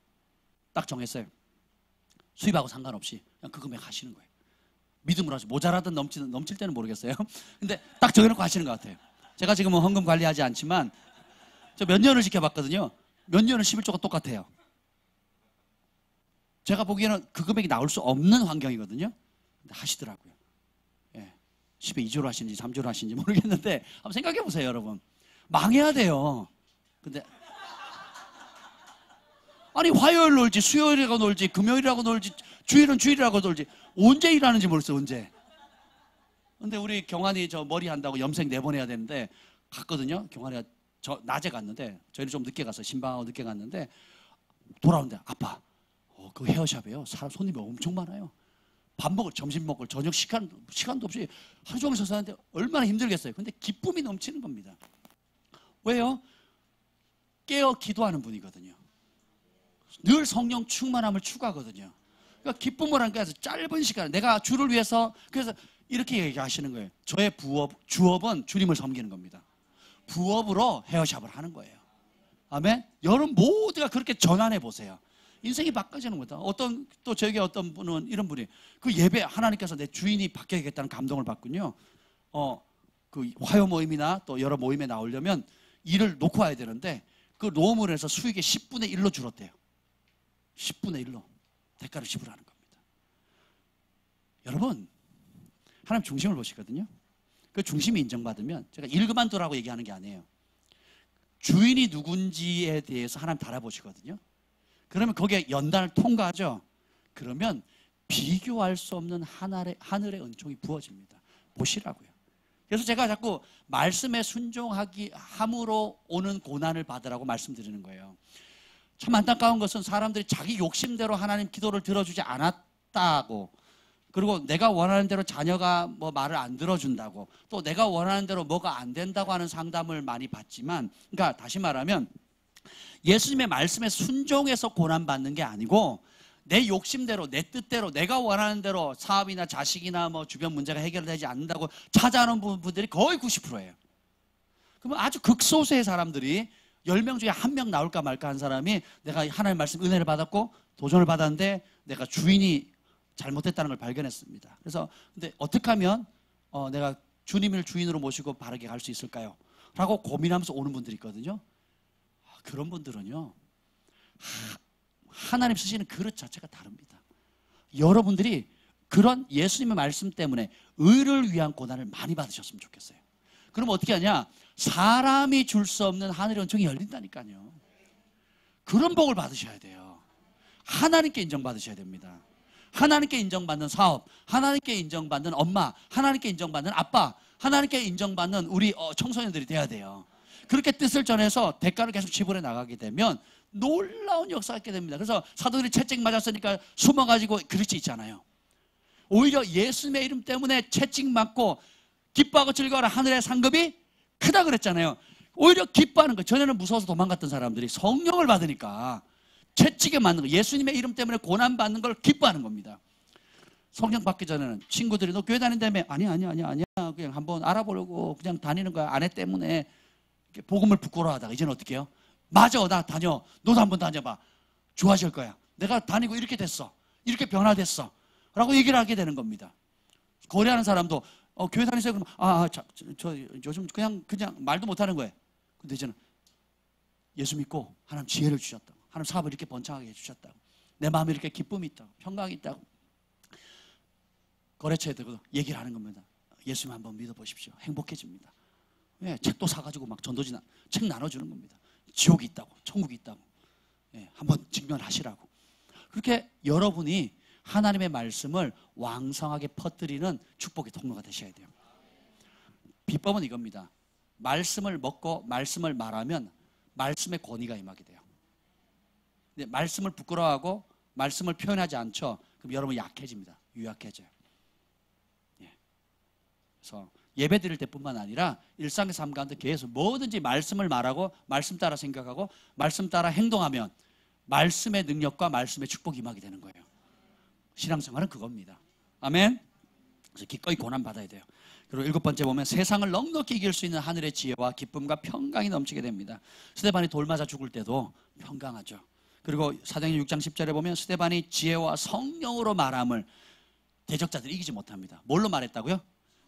딱 정했어요. 수입하고 상관없이 그냥 그 금액 하시는 거예요. 믿음으로 하시고, 모자라든 넘칠 때는 모르겠어요. 근데 딱 정해놓고 하시는 것 같아요. 제가 지금은 헌금 관리하지 않지만 저 몇 년을 지켜봤거든요. 몇 년은 11조가 똑같아요. 제가 보기에는 그 금액이 나올 수 없는 환경이거든요. 근데 하시더라고요. 예. 10에 2조로 하시는지 3조로 하시는지 모르겠는데 한번 생각해 보세요, 여러분. 망해야 돼요. 근데 아니 화요일 놀지, 수요일이라고 놀지, 금요일이라고 놀지, 주일은 주일이라고 놀지, 언제 일하는지 모르겠어요. 언제. 근데 우리 경환이 저 머리 한다고 염색 4번 해야 되는데 갔거든요. 경환이가 저 낮에 갔는데 저희는 좀 늦게 갔어요. 신방하고 늦게 갔는데 돌아오는데 아빠 그 헤어샵에요 사람 손님이 엄청 많아요. 밥 먹을, 점심 먹을, 저녁 시간도 없이 하루 종일 서서 하는데 얼마나 힘들겠어요. 근데 기쁨이 넘치는 겁니다. 왜요? 깨어 기도하는 분이거든요. 늘 성령 충만함을 추구하거든요. 그러니까 기쁨을 하니까 짧은 시간에 내가 주를 위해서, 그래서 이렇게 얘기하시는 거예요. 저의 주업은 주님을 섬기는 겁니다. 부업으로 헤어샵을 하는 거예요. 아멘. 여러분 모두가 그렇게 전환해 보세요. 인생이 바꿔지는 거다. 또 저에게 어떤 분은 이런 분이 그 예배 하나님께서 내 주인이 바뀌어야겠다는 감동을 받군요. 그 화요 모임이나 또 여러 모임에 나오려면 일을 놓고 와야 되는데 그 노험을 해서 수익의 10분의 1로 줄었대요. 10분의 1로 대가를 지불하는 겁니다. 여러분, 하나님 중심을 보시거든요. 그 중심이 인정받으면, 제가 일 그만두라고 얘기하는 게 아니에요. 주인이 누군지에 대해서 하나님 달아보시거든요. 그러면 거기에 연단을 통과하죠. 그러면 비교할 수 없는 하늘의 은총이 부어집니다. 보시라고요. 그래서 제가 자꾸 말씀에 순종함으로 오는 고난을 받으라고 말씀드리는 거예요. 참 안타까운 것은 사람들이 자기 욕심대로 하나님 기도를 들어주지 않았다고, 그리고 내가 원하는 대로 자녀가 뭐 말을 안 들어준다고, 또 내가 원하는 대로 뭐가 안 된다고 하는 상담을 많이 받지만, 그러니까 다시 말하면 예수님의 말씀에 순종해서 고난받는 게 아니고 내 욕심대로, 내 뜻대로, 내가 원하는 대로 사업이나 자식이나 뭐 주변 문제가 해결되지 않는다고 찾아오는 분들이 거의 90%예요. 그러면 아주 극소수의 사람들이 10명 중에 1명 나올까 말까 한 사람이 내가 하나님의 말씀 은혜를 받았고 도전을 받았는데 내가 주인이 잘못했다는 걸 발견했습니다. 그래서 근데 어떻게 하면 내가 주님을 주인으로 모시고 바르게 갈 수 있을까요? 라고 고민하면서 오는 분들이 있거든요. 그런 분들은요, 하나님 쓰시는 그릇 자체가 다릅니다. 여러분들이 그런 예수님의 말씀 때문에 의를 위한 고난을 많이 받으셨으면 좋겠어요. 그럼 어떻게 하냐? 사람이 줄 수 없는 하늘의 은총이 열린다니까요. 그런 복을 받으셔야 돼요. 하나님께 인정받으셔야 됩니다. 하나님께 인정받는 사업, 하나님께 인정받는 엄마, 하나님께 인정받는 아빠, 하나님께 인정받는 우리 청소년들이 돼야 돼요. 그렇게 뜻을 전해서 대가를 계속 지불해 나가게 되면 놀라운 역사가 있게 됩니다. 그래서 사도들이 채찍 맞았으니까 숨어가지고 그릇이 있잖아요. 오히려 예수님의 이름 때문에 채찍 맞고 기뻐하고 즐거워라 하늘의 상급이 크다 그랬잖아요. 오히려 기뻐하는 거예요. 전에는 무서워서 도망갔던 사람들이 성령을 받으니까 채찍에 맞는 거, 예수님의 이름 때문에 고난받는 걸 기뻐하는 겁니다. 성령 받기 전에는 친구들이 너 교회 다닌다며? 아니야 그냥 한번 알아보려고 그냥 다니는 거야. 아내 때문에 복음을 부끄러워하다가 이제는 어떻게 해요? 맞아, 나 다녀. 너도 한번 다녀봐. 좋아질 거야. 내가 다니고 이렇게 됐어. 이렇게 변화됐어. 라고 얘기를 하게 되는 겁니다. 거래하는 사람도 교회 다니세요? 그러면 저 요즘 그냥 말도 못하는 거예요. 근데 이제는 예수 믿고 하나님 지혜를 주셨다고, 하나님 사업을 이렇게 번창하게 해주셨다고, 내 마음에 이렇게 기쁨이 있다고, 평강이 있다고 거래처에 들고 얘기를 하는 겁니다. 예수님 한번 믿어보십시오. 행복해집니다. 예, 책도 사가지고 막 전도지 책 나눠주는 겁니다. 지옥이 있다고, 천국이 있다고, 예, 한번 직면하시라고. 그렇게 여러분이 하나님의 말씀을 왕성하게 퍼뜨리는 축복의 통로가 되셔야 돼요. 비법은 이겁니다. 말씀을 먹고 말씀을 말하면 말씀의 권위가 임하게 돼요. 근데 말씀을 부끄러워하고 말씀을 표현하지 않죠? 그럼 여러분 약해집니다. 유약해져요. 예. 그래서 예배 드릴 때뿐만 아니라 일상의 삶 가운데 계속 뭐든지 말씀을 말하고 말씀 따라 생각하고 말씀 따라 행동하면 말씀의 능력과 말씀의 축복이 임하게 되는 거예요. 신앙생활은 그겁니다. 아멘. 그래서 기꺼이 고난 받아야 돼요. 그리고 7번째 보면 세상을 넉넉히 이길 수 있는 하늘의 지혜와 기쁨과 평강이 넘치게 됩니다. 스데반이 돌 맞아 죽을 때도 평강하죠. 그리고 사도행전 6장 10절에 보면 스데반이 지혜와 성령으로 말함을 대적자들이 이기지 못합니다. 뭘로 말했다고요?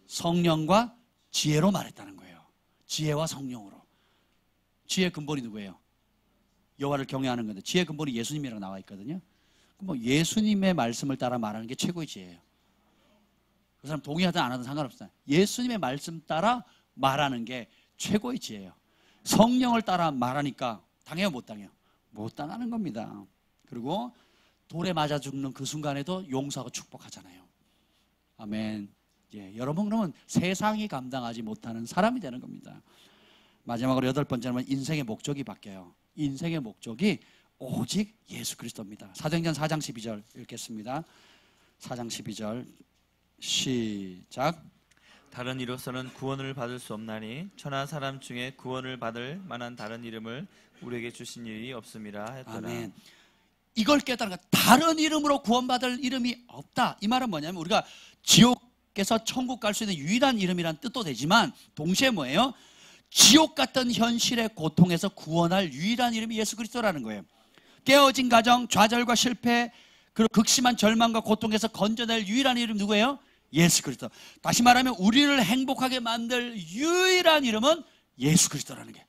성령과 지혜로 말했다는 거예요. 지혜와 성령으로. 지혜의 근본이 누구예요? 여호와를 경외하는 건데 지혜의 근본이 예수님이라고 나와 있거든요. 뭐 예수님의 말씀을 따라 말하는 게 최고의 지혜예요. 그 사람 동의하든 안 하든 상관없어요. 예수님의 말씀 따라 말하는 게 최고의 지혜예요. 성령을 따라 말하니까 당해요, 못 당해요? 못 당하는 겁니다. 그리고 돌에 맞아 죽는 그 순간에도 용서하고 축복하잖아요. 아멘. 예, 여러분 그러면 세상이 감당하지 못하는 사람이 되는 겁니다. 마지막으로 8번째는 인생의 목적이 바뀌어요. 인생의 목적이 오직 예수 그리스도입니다. 사도행전 4장 12절 읽겠습니다. 4장 12절 시작. 다른 이로서는 구원을 받을 수 없나니 천하 사람 중에 구원을 받을 만한 다른 이름을 우리에게 주신 일이 없음이라 했더라. 아멘. 이걸 깨달은 것, 다른 이름으로 구원받을 이름이 없다. 이 말은 뭐냐면 우리가 지옥에서 천국 갈 수 있는 유일한 이름이란 뜻도 되지만 동시에 뭐예요? 지옥 같은 현실의 고통에서 구원할 유일한 이름이 예수 그리스도라는 거예요. 깨어진 가정, 좌절과 실패, 그리고 극심한 절망과 고통에서 건져낼 유일한 이름 누구예요? 예수 그리스도. 다시 말하면 우리를 행복하게 만들 유일한 이름은 예수 그리스도라는 게.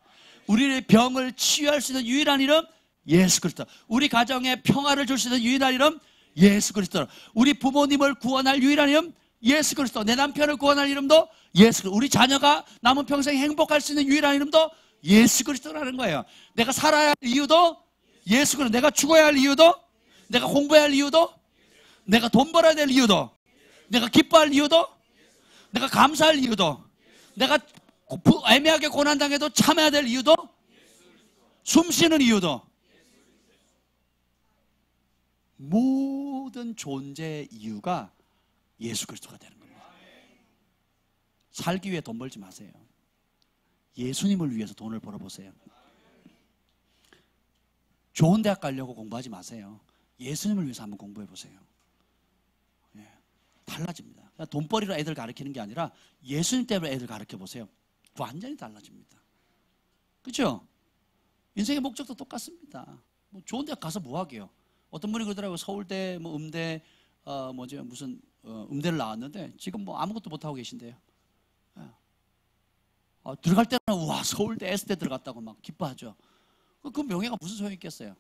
우리의 병을 치유할 수 있는 유일한 이름 예수 그리스도. 우리 가정에 평화를 줄 수 있는 유일한 이름 예수 그리스도. 우리 부모님을 구원할 유일한 이름 예수 그리스도. 내 남편을 구원할 이름도 예수 그리스도. 우리 자녀가 남은 평생 행복할 수 있는 유일한 이름도 예수 그리스도라는 거예요. 내가 살아야 할 이유도 예수 그리스도. 내가 죽어야 할 이유도, 내가 공부해야 할 이유도, 내가 돈 벌어야 될 이유도, 내가 기뻐할 이유도, 내가 감사할 이유도, 내가 애매하게 고난당해도 참아야 될 이유도, 숨 쉬는 이유도, 모든 존재의 이유가 예수 그리스도가 되는 겁니다. 살기 위해 돈 벌지 마세요. 예수님을 위해서 돈을 벌어보세요. 좋은 대학 가려고 공부하지 마세요. 예수님을 위해서 한번 공부해 보세요. 예, 달라집니다. 돈벌이로 애들 가르치는 게 아니라 예수님 때문에 애들 가르쳐 보세요. 완전히 달라집니다. 그렇죠? 인생의 목적도 똑같습니다. 뭐 좋은 대학 가서 뭐 하게요? 어떤 분이 그러더라고요. 서울대, 뭐 음대, 무슨 음대를 나왔는데 지금 뭐 아무것도 못 하고 계신대요. 예. 들어갈 때는 와 서울대, S대 들어갔다고 막 기뻐하죠. 그 명예가 무슨 소용이 있겠어요?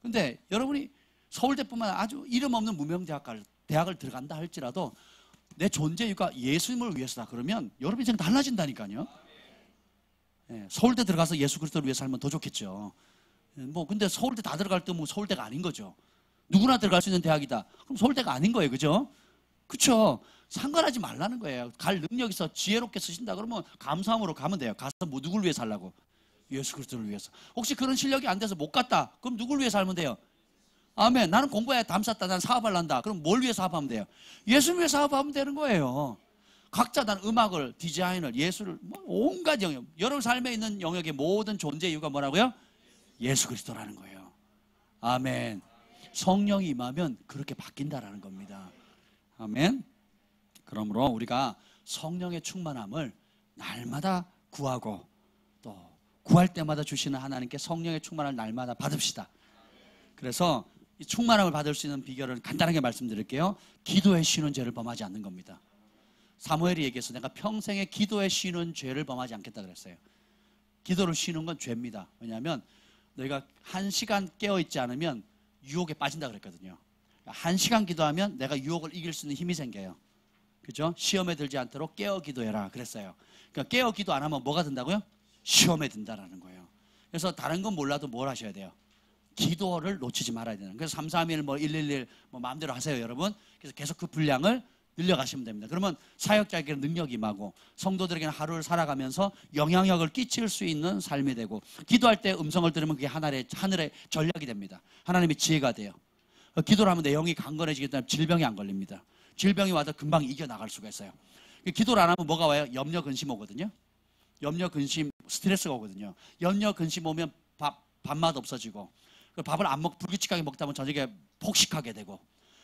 근데 여러분이 서울대뿐만 아니라 아주 이름 없는 무명 대학을 들어간다 할지라도 내 존재 이유가 예수님을 위해서다 그러면 여러분 인생 달라진다니까요. 예, 서울대 들어가서 예수 그리스도를 위해서 살면 더 좋겠죠. 예, 뭐 근데 서울대 다 들어갈 때 뭐 서울대가 아닌 거죠. 누구나 들어갈 수 있는 대학이다. 그럼 서울대가 아닌 거예요, 그죠? 그렇죠. 상관하지 말라는 거예요. 갈 능력 있어 지혜롭게 쓰신다 그러면 감사함으로 가면 돼요. 가서 뭐 누굴 위해 살라고? 예수 그리스도를 위해서. 혹시 그런 실력이 안 돼서 못 갔다. 그럼 누굴 위해 살면 돼요? 아멘. 나는 공부해야 담쌌다. 난 사업하려 한다. 그럼 뭘 위해 사업하면 돼요? 예수를 위해 사업하면 되는 거예요. 각자 난 음악을, 디자인을, 예술을, 뭐 온갖 영역, 여러분 삶에 있는 영역의 모든 존재 이유가 뭐라고요? 예수 그리스도라는 거예요. 아멘. 성령이 임하면 그렇게 바뀐다라는 겁니다. 아멘. 그러므로 우리가 성령의 충만함을 날마다 구하고 또 구할 때마다 주시는 하나님께 성령의 충만함을 날마다 받읍시다. 그래서 이 충만함을 받을 수 있는 비결은 간단하게 말씀드릴게요. 기도에 쉬는 죄를 범하지 않는 겁니다. 사무엘이 얘기해서 내가 평생에 기도에 쉬는 죄를 범하지 않겠다 그랬어요. 기도를 쉬는 건 죄입니다. 왜냐하면 너희가 1시간 깨어있지 않으면 유혹에 빠진다 그랬거든요. 1시간 기도하면 내가 유혹을 이길 수 있는 힘이 생겨요. 그죠? 시험에 들지 않도록 깨어 기도해라 그랬어요. 그러니까 깨어 기도 안 하면 뭐가 든다고요? 시험에 든다라는 거예요. 그래서 다른 건 몰라도 뭘 하셔야 돼요? 기도를 놓치지 말아야 되는. 그래서 331, 뭐 111, 뭐 마음대로 하세요, 여러분. 그래서 계속 그 분량을 늘려가시면 됩니다. 그러면 사역자에게는 능력이 임하고 성도들에게는 하루를 살아가면서 영향력을 끼칠 수 있는 삶이 되고 기도할 때 음성을 들으면 그게 하늘의 전략이 됩니다. 하나님의 지혜가 돼요. 기도를 하면 내 영이 강건해지기 때문에 질병이 안 걸립니다. 질병이 와도 금방 이겨나갈 수가 있어요. 기도를 안 하면 뭐가 와요? 염려, 근심 오거든요. 염려, 근심, 스트레스가 오거든요. 염려, 근심 오면 밥맛 없어지고 밥을 안 불규칙하게 먹다 보면 저녁에 폭식하게 되고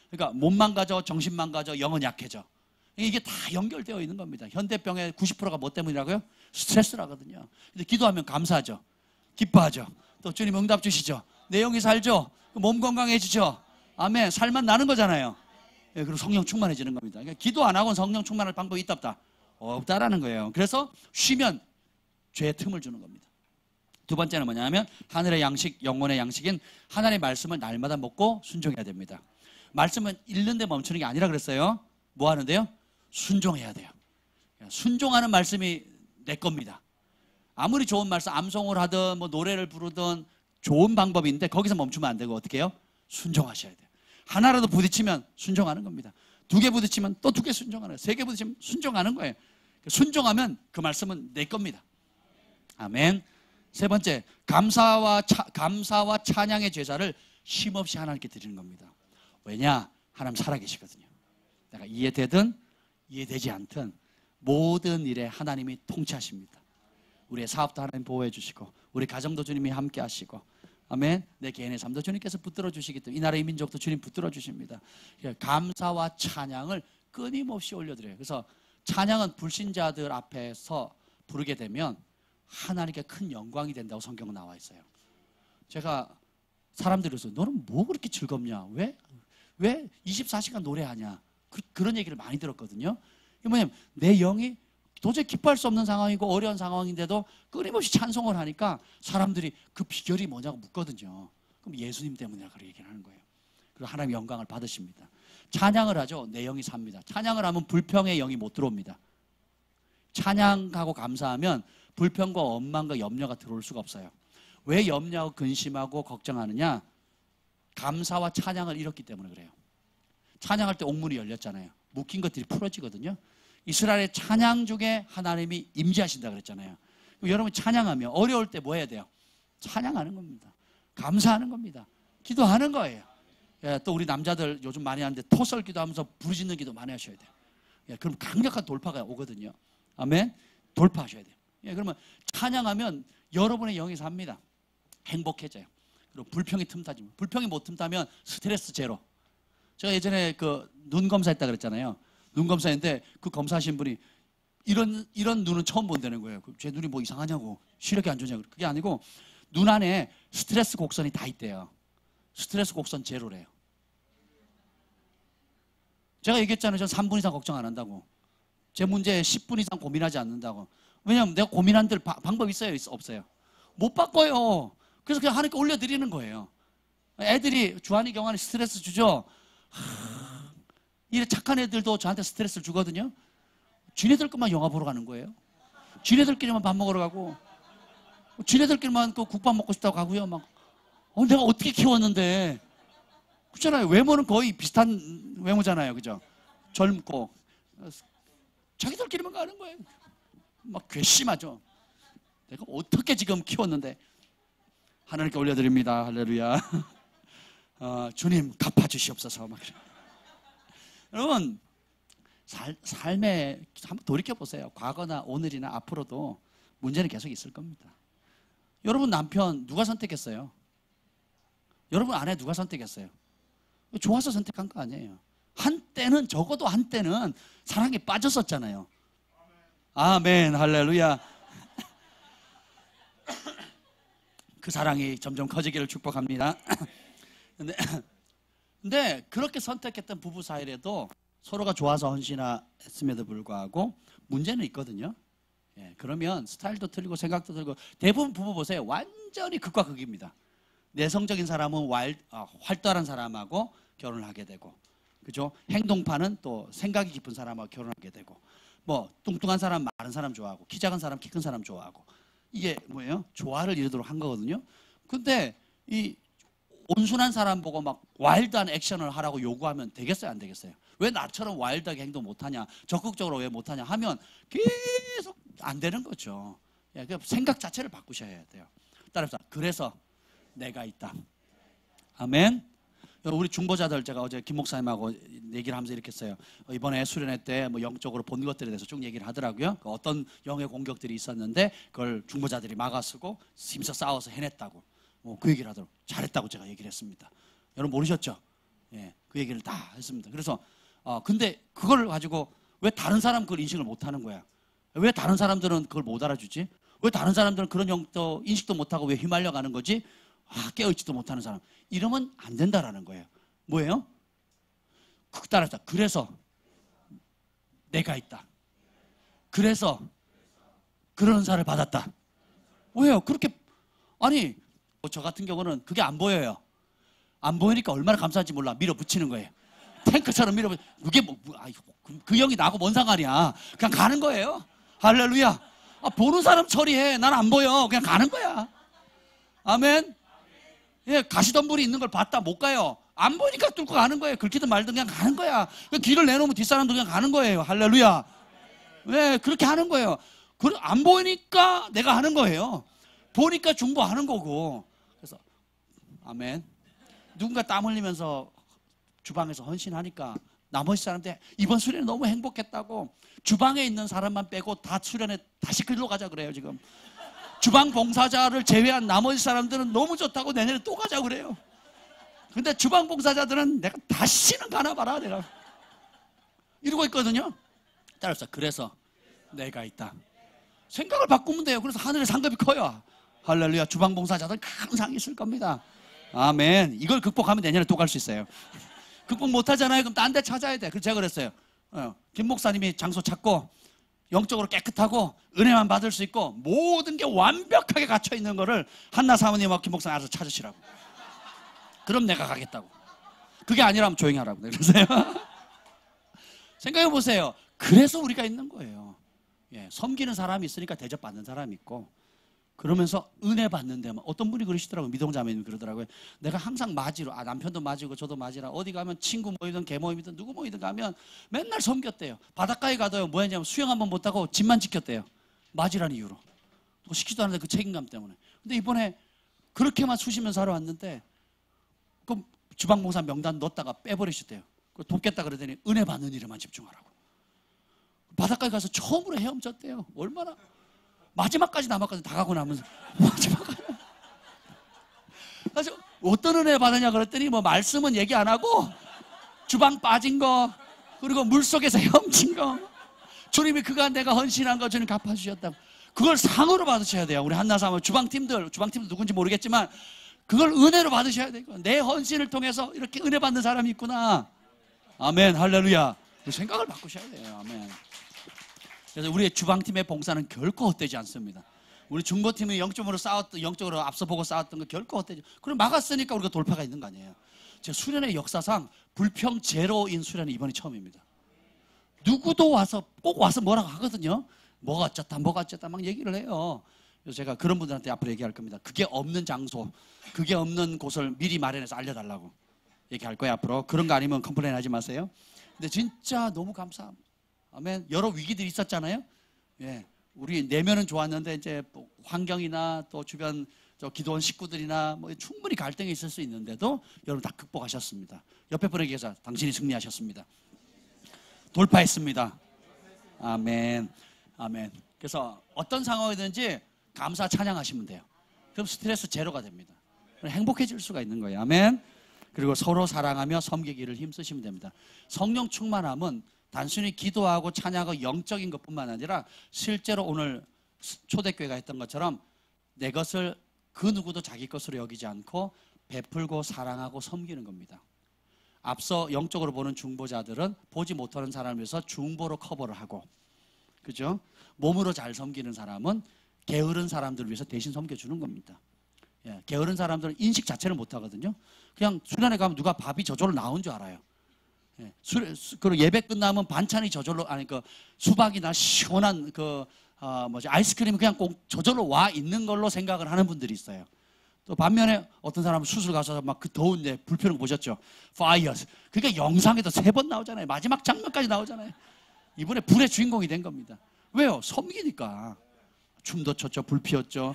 그러니까 몸 망가져, 정신 망가져, 영은 약해져. 이게 다 연결되어 있는 겁니다. 현대병의 90%가 뭐 때문이라고요? 스트레스라거든요. 근데 기도하면 감사하죠. 기뻐하죠. 또 주님 응답 주시죠. 내 영이 살죠. 몸 건강해지죠. 아멘. 살만 나는 거잖아요. 예, 그리고 성령 충만해지는 겁니다. 그러니까 기도 안 하고는 성령 충만할 방법이 있다 없다? 없다라는 거예요. 그래서 쉬면 죄의 틈을 주는 겁니다. 두 번째는 뭐냐면 하늘의 양식, 영혼의 양식인 하나님의 말씀을 날마다 먹고 순종해야 됩니다. 말씀은 읽는데 멈추는 게 아니라 그랬어요. 뭐 하는데요? 순종해야 돼요. 순종하는 말씀이 내 겁니다. 아무리 좋은 말씀, 암송을 하든 뭐 노래를 부르든 좋은 방법인데 거기서 멈추면 안 되고 어떻게 해요? 순종하셔야 돼요. 하나라도 부딪히면 순종하는 겁니다. 2개 부딪히면 또 2개 순종하는 거예요. 3개 부딪히면 순종하는 거예요. 순종하면 그 말씀은 내 겁니다. 아멘. 세 번째, 감사와 찬양의 제사를 쉼없이 하나님께 드리는 겁니다. 왜냐? 하나님 살아계시거든요. 내가 이해되든 이해되지 않든 모든 일에 하나님이 통치하십니다. 우리의 사업도 하나님 보호해 주시고 우리 가정도 주님이 함께 하시고 아멘. 내 개인의 삶도 주님께서 붙들어 주시기 때문에 이 나라의 민족도 주님 붙들어 주십니다. 감사와 찬양을 끊임없이 올려드려요. 그래서 찬양은 불신자들 앞에서 부르게 되면 하나님께 큰 영광이 된다고 성경은 나와 있어요. 제가 사람들이 그래서 너는 뭐 그렇게 즐겁냐? 왜 24시간 노래하냐? 그런 얘기를 많이 들었거든요. 이게 뭐냐면 내 영이 도저히 기뻐할 수 없는 상황이고 어려운 상황인데도 끊임없이 찬송을 하니까 사람들이 그 비결이 뭐냐고 묻거든요. 그럼 예수님 때문이라 그렇게 얘기를 하는 거예요. 그리고 하나님의 영광을 받으십니다. 찬양을 하죠. 내 영이 삽니다. 찬양을 하면 불평의 영이 못 들어옵니다. 찬양하고 감사하면 불평과 원망과 염려가 들어올 수가 없어요. 왜 염려하고 근심하고 걱정하느냐? 감사와 찬양을 잃었기 때문에 그래요. 찬양할 때 옥문이 열렸잖아요. 묶인 것들이 풀어지거든요. 이스라엘의 찬양 중에 하나님이 임재하신다 그랬잖아요. 여러분 찬양하면 어려울 때 뭐 해야 돼요? 찬양하는 겁니다. 감사하는 겁니다. 기도하는 거예요. 예, 또 우리 남자들 요즘 많이 하는데 토설 기도하면서 부르짖는 기도 많이 하셔야 돼요. 예, 그럼 강력한 돌파가 오거든요. 아멘. 돌파하셔야 돼요. 예, 그러면 찬양하면 여러분의 영이 삽니다. 행복해져요. 그리고 불평이 틈타지. 불평이 못 틈타면 스트레스 제로. 제가 예전에 그 눈 검사했다 그랬잖아요. 눈 검사했는데 그 검사하신 분이 이런 눈은 처음 본다는 거예요. 제 눈이 뭐 이상하냐고, 시력이 안 좋냐고. 그게 아니고 눈 안에 스트레스 곡선이 다 있대요. 스트레스 곡선 제로래요. 제가 얘기했잖아요. 전 3분 이상 걱정 안 한다고. 제 문제에 10분 이상 고민하지 않는다고. 왜냐하면 내가 고민한 들 방법 있어요? 없어요? 못 바꿔요. 그래서 그냥 하나님께 올려드리는 거예요. 애들이 주한이 경한이 스트레스 주죠. 이 착한 애들도 저한테 스트레스를 주거든요. 지네들 것만 영화 보러 가는 거예요. 지네들끼리만 밥 먹으러 가고, 지네들끼리만 그 국밥 먹고 싶다고 가고요. 막 내가 어떻게 키웠는데. 그렇잖아요. 외모는 거의 비슷한 외모잖아요. 그죠? 젊고 자기들끼리만 가는 거예요. 막 괘씸하죠. 내가 어떻게 지금 키웠는데. 하나님께 올려드립니다. 할렐루야. 주님 갚아주시옵소서. 막 그래. 여러분 삶에 한번 돌이켜보세요. 과거나 오늘이나 앞으로도 문제는 계속 있을 겁니다. 여러분 남편 누가 선택했어요? 여러분 아내 누가 선택했어요? 좋아서 선택한 거 아니에요. 한때는, 적어도 한때는 사랑에 빠졌었잖아요. 아멘. 할렐루야. 그 사랑이 점점 커지기를 축복합니다. 근데 그렇게 선택했던 부부 사이에도 서로가 좋아서 헌신했음에도 불구하고 문제는 있거든요. 예, 그러면 스타일도 틀리고 생각도 틀리고, 대부분 부부 보세요. 완전히 극과 극입니다. 내성적인 사람은 활달한 사람하고 결혼을 하게 되고, 그죠? 행동파는 또 생각이 깊은 사람하고 결혼하게 되고, 뭐 뚱뚱한 사람, 마른 사람 좋아하고, 키 작은 사람, 키 큰 사람 좋아하고, 이게 뭐예요? 조화를 이루도록 한 거거든요. 근데 이 온순한 사람 보고 막 와일드한 액션을 하라고 요구하면 되겠어요? 안 되겠어요? 왜 나처럼 와일드하게 행동 못하냐, 적극적으로 왜 못하냐 하면 계속 안 되는 거죠. 예, 생각 자체를 바꾸셔야 돼요. 따라서 그래서 내가 있다. 아멘. 우리 중보자들 제가 어제 김 목사님하고 얘기를 하면서 이렇게 했어요. 이번에 수련회 때 뭐 영적으로 본 것들에 대해서 쭉 얘기를 하더라고요. 어떤 영의 공격들이 있었는데 그걸 중보자들이 막아쓰고 힘써 싸워서 해냈다고. 그 얘기를 하더라고요. 잘했다고 제가 얘기를 했습니다. 여러분 모르셨죠? 예, 그 얘기를 다 했습니다. 그래서 근데 그걸 가지고 왜 다른 사람 그걸 인식을 못하는 거야? 왜 다른 사람들은 그걸 못 알아주지? 왜 다른 사람들은 그런 영도 인식도 못하고 왜 휘말려 가는 거지? 깨어있지도 못하는 사람. 이러면 안 된다라는 거예요. 뭐예요? 따라서 그래서 내가 있다. 그래서 그런 은사를 받았다. 왜요? 그렇게 아니 저 같은 경우는 그게 안 보여요. 안 보이니까 얼마나 감사한지 몰라. 밀어붙이는 거예요. 탱크처럼 밀어붙. 그게 그 영이 나하고 뭔 상관이야. 그냥 가는 거예요. 할렐루야. 보는 사람 처리해. 난 안 보여. 그냥 가는 거야. 아멘. 예, 가시덤불이 있는 걸 봤다 못 가요. 안 보니까 뚫고 가는 거예요. 긁히든 말든 그냥 가는 거야. 길을 내놓으면 뒷사람도 그냥 가는 거예요. 할렐루야. 왜 그렇게 하는 거예요? 안 보이니까 내가 하는 거예요. 보니까 중보하는 거고. 그래서 아멘. 누군가 땀 흘리면서 주방에서 헌신하니까 나머지 사람들 이번 수련회 너무 행복했다고, 주방에 있는 사람만 빼고 다 수련회 다시 글로 가자 그래요. 지금 주방 봉사자를 제외한 나머지 사람들은 너무 좋다고 내년에 또 가자 그래요. 근데 주방 봉사자들은 내가 다시는 가나 봐라 내가 이러고 있거든요. 따라서 그래서 내가 있다. 생각을 바꾸면 돼요. 그래서 하늘의 상급이 커요. 할렐루야. 주방 봉사자들 큰 상이 있을 겁니다. 아멘. 이걸 극복하면 내년에 또 갈 수 있어요. 극복 못하잖아요. 그럼 딴 데 찾아야 돼. 그래서 제가 그랬어요. 김 목사님이 장소 찾고 영적으로 깨끗하고 은혜만 받을 수 있고 모든 게 완벽하게 갇혀 있는 거를 한나 사모님하고 김 목사님 알아서 찾으시라고. 그럼 내가 가겠다고. 그게 아니라면 조용히 하라고. 그러세요. 생각해 보세요. 그래서 우리가 있는 거예요. 예, 섬기는 사람이 있으니까 대접받는 사람이 있고, 그러면서 은혜 받는 데만. 어떤 분이 그러시더라고요. 미동자매님이 그러더라고요. 내가 항상 맞이로, 남편도 맞이고 저도 맞이라, 어디 가면 친구 모이든 개 모이든 누구 모이든 가면 맨날 섬겼대요. 바닷가에 가도요, 뭐 했냐면 수영 한번 못하고 집만 지켰대요. 맞이라는 이유로. 뭐 시키지도 않는데 그 책임감 때문에. 근데 이번에 그렇게만 수시면 사러 왔는데, 그럼 주방봉사 명단 넣었다가 빼버리셨대요. 돕겠다 그러더니 은혜 받는 일에만 집중하라고. 바닷가에 가서 처음으로 헤엄쳤대요. 얼마나 마지막까지 남았거든요. 다 가고 나면서 마지막까지. 그래서 어떤 은혜 받느냐 그랬더니 뭐 말씀은 얘기 안 하고 주방 빠진 거, 그리고 물속에서 헤엄친 거, 주님이 그간 내가 헌신한 거 주님 갚아주셨다고. 그걸 상으로 받으셔야 돼요. 우리 한나사모 주방팀들 누군지 모르겠지만 그걸 은혜로 받으셔야 돼요. 내 헌신을 통해서 이렇게 은혜 받는 사람이 있구나. 아멘, 할렐루야. 그 생각을 바꾸셔야 돼요. 아멘. 그래서 우리의 주방팀의 봉사는 결코 헛되지 않습니다. 우리 중보팀이 영적으로 앞서 보고 싸웠던 거 결코 헛되지. 그럼 막았으니까 우리가 돌파가 있는 거 아니에요. 제가 수련의 역사상 불평 제로인 수련이 이번이 처음입니다. 누구도 꼭 와서 뭐라고 하거든요. 뭐가 어쩌다 막 얘기를 해요. 그래서 제가 그런 분들한테 앞으로 얘기할 겁니다. 그게 없는 장소, 그게 없는 곳을 미리 마련해서 알려달라고 얘기할 거예요. 앞으로. 그런 거 아니면 컴플레인 하지 마세요. 근데 진짜 너무 감사합니다. 아멘. 여러 위기들이 있었잖아요. 예, 우리 내면은 좋았는데 이제 뭐 환경이나 또 주변 기도원 식구들이나 뭐 충분히 갈등이 있을 수 있는데도 여러분 다 극복하셨습니다. 옆에 분에게 계셔 당신이 승리하셨습니다. 돌파했습니다. 아멘. 아멘. 그래서 어떤 상황이든지 감사 찬양하시면 돼요. 그럼 스트레스 제로가 됩니다. 행복해질 수가 있는 거예요. 아멘. 그리고 서로 사랑하며 섬기기를 힘쓰시면 됩니다. 성령 충만함은 단순히 기도하고 찬양하고 영적인 것뿐만 아니라 실제로 오늘 초대교회가 했던 것처럼 내 것을 그 누구도 자기 것으로 여기지 않고 베풀고 사랑하고 섬기는 겁니다. 앞서 영적으로 보는 중보자들은 보지 못하는 사람을 위해서 중보로 커버를 하고, 그죠? 몸으로 잘 섬기는 사람은 게으른 사람들을 위해서 대신 섬겨주는 겁니다. 예, 게으른 사람들은 인식 자체를 못하거든요. 그냥 수련회 가면 누가 밥이 저절로 나온 줄 알아요. 예, 그리고 예배 끝나면 반찬이 저절로, 수박이나 시원한 아이스크림이 그냥 꼭 저절로 와 있는 걸로 생각을 하는 분들이 있어요. 또 반면에 어떤 사람은 수술 가서 막 그 더운데 불편한 거 보셨죠? Fires. 그러니까 영상에도 3번 나오잖아요. 마지막 장면까지 나오잖아요. 이번에 불의 주인공이 된 겁니다. 왜요? 섬기니까. 춤도 췄죠. 불 피웠죠.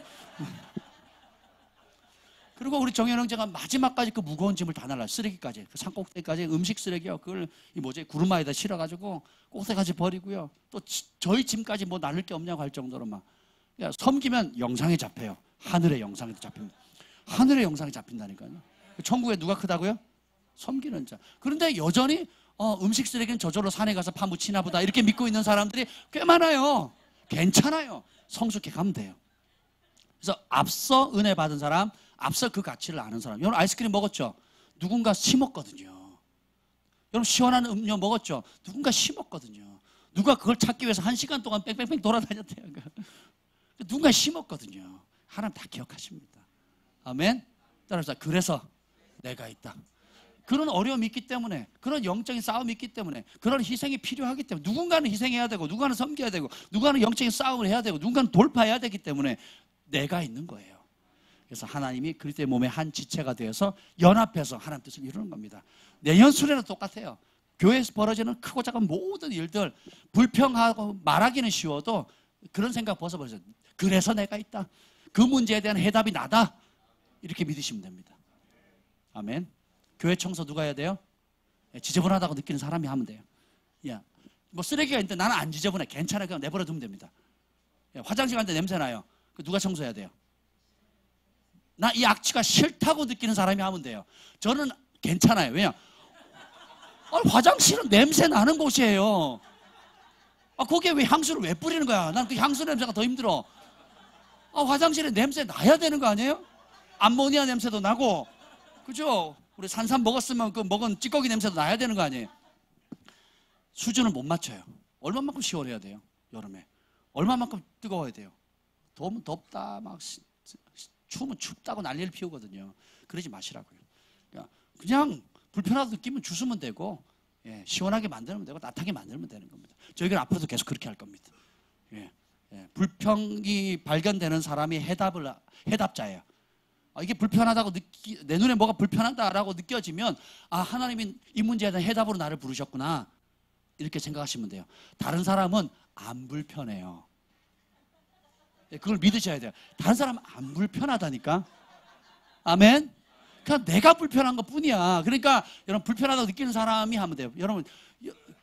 그리고 우리 정현 형제가 마지막까지 그 무거운 짐을 다 날라요. 쓰레기까지. 그 산꼭대기까지 음식 쓰레기요. 그걸 구루마에다 실어가지고 꼭대기까지 버리고요. 또 저희 짐까지 뭐 나를 게 없냐고 할 정도로 막. 그러니까 섬기면 영상에 잡혀요. 하늘의 영상에도 잡힙니다. 하늘의 영상이 잡힌다니까요. 천국에 누가 크다고요? 섬기는 자. 그런데 여전히 음식 쓰레기는 저절로 산에 가서 파묻히나 보다 이렇게 믿고 있는 사람들이 꽤 많아요. 괜찮아요. 성숙해 가면 돼요. 그래서 앞서 은혜 받은 사람, 앞서 그 가치를 아는 사람. 여러분 아이스크림 먹었죠? 누군가 심었거든요. 여러분 시원한 음료 먹었죠? 누군가 심었거든요. 누가 그걸 찾기 위해서 1시간 동안 뺑뺑뺑 돌아다녔대요. 누군가 심었거든요. 하나님 다 기억하십니다. 아멘. 따라서 그래서 내가 있다. 그런 어려움이 있기 때문에, 그런 영적인 싸움이 있기 때문에, 그런 희생이 필요하기 때문에, 누군가는 희생해야 되고, 누군가는 섬겨야 되고, 누군가는 영적인 싸움을 해야 되고, 누군가는 돌파해야 되기 때문에 내가 있는 거예요. 그래서 하나님이 그리스도의 몸의 한 지체가 되어서 연합해서 하나님 뜻을 이루는 겁니다. 내년 수련은 똑같아요. 교회에서 벌어지는 크고 작은 모든 일들, 불평하고 말하기는 쉬워도 그런 생각 벗어버리세요. 그래서 내가 있다. 그 문제에 대한 해답이 나다. 이렇게 믿으시면 됩니다. 아멘. 교회 청소 누가 해야 돼요? 지저분하다고 느끼는 사람이 하면 돼요. 야, 뭐 쓰레기가 있는데 나는 안 지저분해. 괜찮아. 그냥 내버려 두면 됩니다. 화장실 가는데 냄새 나요. 누가 청소해야 돼요? 나 이 악취가 싫다고 느끼는 사람이 하면 돼요. 저는 괜찮아요. 왜냐? 화장실은 냄새 나는 곳이에요. 거기에 왜 향수를 왜 뿌리는 거야? 난 그 향수 냄새가 더 힘들어. 화장실에 냄새 나야 되는 거 아니에요? 암모니아 냄새도 나고, 그죠? 우리 산삼 먹었으면 그 먹은 찌꺼기 냄새도 나야 되는 거 아니에요? 수준을 못 맞춰요. 얼마만큼 시원해야 돼요? 여름에. 얼마만큼 뜨거워야 돼요? 더우면 덥다, 막 추우면 춥다고 난리를 피우거든요. 그러지 마시라고요. 그냥 불편하다 느끼면 주스면 되고, 예, 시원하게 만들면 되고 따뜻하게 만들면 되는 겁니다. 저희는 앞으로도 계속 그렇게 할 겁니다. 예, 예, 불평이 발견되는 사람이 해답자예요. 이게 불편하다고 내 눈에 뭐가 불편하다라고 느껴지면 하나님이 이 문제에 대한 해답으로 나를 부르셨구나 이렇게 생각하시면 돼요. 다른 사람은 안 불편해요. 그걸 믿으셔야 돼요. 다른 사람은 안 불편하다니까. 아멘. 그냥 내가 불편한 것 뿐이야. 그러니까 여러분 불편하다고 느끼는 사람이 하면 돼요. 여러분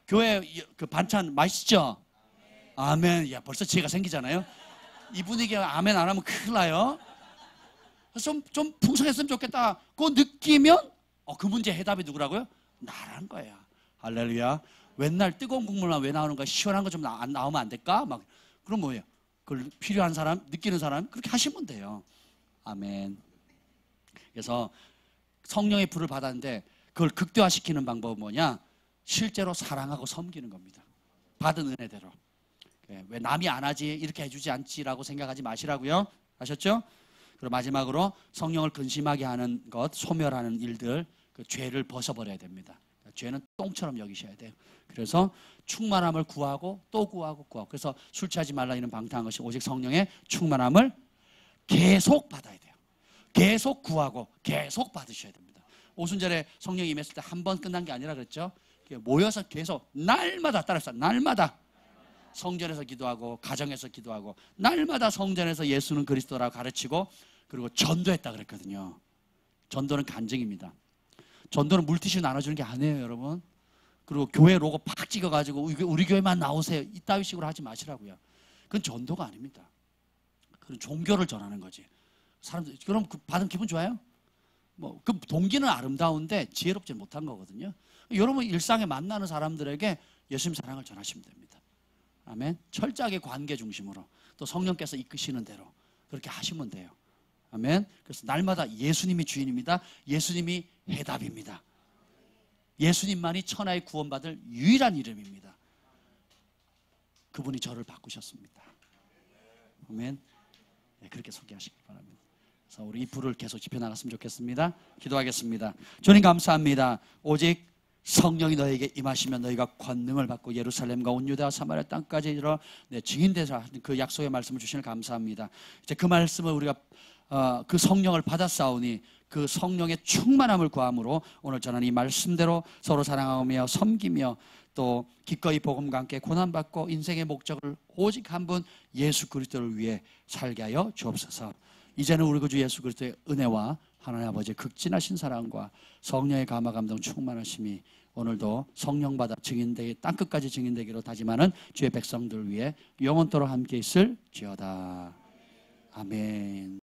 교회 그 반찬 맛있죠? 아멘. 야, 벌써 지혜가 생기잖아요. 이 분위기에 아멘 안 하면 큰일 나요. 좀 풍성했으면 좋겠다. 그거 느끼면 그 문제 해답이 누구라고요? 나란 거야. 할렐루야. 맨날 뜨거운 국물만 왜 나오는 거야? 시원한 거 좀 나오면 안 될까? 막 그럼 뭐예요? 그걸 필요한 사람, 느끼는 사람 그렇게 하시면 돼요. 아멘. 그래서 성령의 불을 받았는데 그걸 극대화시키는 방법은 뭐냐? 실제로 사랑하고 섬기는 겁니다. 받은 은혜대로. 왜 남이 안 하지? 이렇게 해주지 않지라고 생각하지 마시라고요. 아셨죠? 그리고 마지막으로 성령을 근심하게 하는 것, 소멸하는 일들, 그 죄를 벗어버려야 됩니다. 죄는 똥처럼 여기셔야 돼요. 그래서 충만함을 구하고 또 구하고. 그래서 술 취하지 말라 이런 방탕한 것이 오직 성령의 충만함을 계속 받아야 돼요. 계속 구하고 계속 받으셔야 됩니다. 오순절에 성령이 임했을 때 한 번 끝난 게 아니라 그랬죠. 모여서 계속 날마다 따라서 날마다 성전에서 기도하고 가정에서 기도하고 날마다 성전에서 예수는 그리스도라고 가르치고 그리고 전도했다 그랬거든요. 전도는 간증입니다. 전도는 물티슈 나눠주는 게 아니에요, 여러분. 그리고 교회 로고 팍 찍어가지고 우리 교회만 나오세요. 이따위 식으로 하지 마시라고요. 그건 전도가 아닙니다. 그건 종교를 전하는 거지. 사람들 그럼 받은 기분 좋아요? 그 동기는 아름다운데 지혜롭지 못한 거거든요. 여러분 일상에 만나는 사람들에게 예수님 사랑을 전하시면 됩니다. 아멘. 철저하게 관계 중심으로 또 성령께서 이끄시는 대로 그렇게 하시면 돼요. 아멘. 그래서 날마다 예수님이 주인입니다. 예수님이 해답입니다. 예수님만이 천하의 구원받을 유일한 이름입니다. 그분이 저를 바꾸셨습니다. 아멘. 네, 그렇게 소개하시기 바랍니다. 그래서 우리 이 불을 계속 지펴나갔으면 좋겠습니다. 기도하겠습니다. 주님 감사합니다. 오직 성령이 너에게 임하시면 너희가 권능을 받고 예루살렘과 온 유대와 사마리아 땅까지 이르러 내 증인되라 그 약속의 말씀을 주시니 감사합니다. 이제 그 말씀을 우리가 그 성령을 받았사오니 그 성령의 충만함을 구함으로 오늘 전하는 이 말씀대로 서로 사랑하며 섬기며 또 기꺼이 복음과 함께 고난받고 인생의 목적을 오직 한 분 예수 그리스도를 위해 살게 하여 주옵소서. 이제는 우리 구주 예수 그리스도의 은혜와 하나님 아버지의 극진하신 사랑과 성령의 감화 감동 충만하심이 오늘도 성령 받아 증인되기 땅끝까지 증인되기로 다짐하는 주의 백성들 위해 영원토록 함께 있을지어다. 아멘.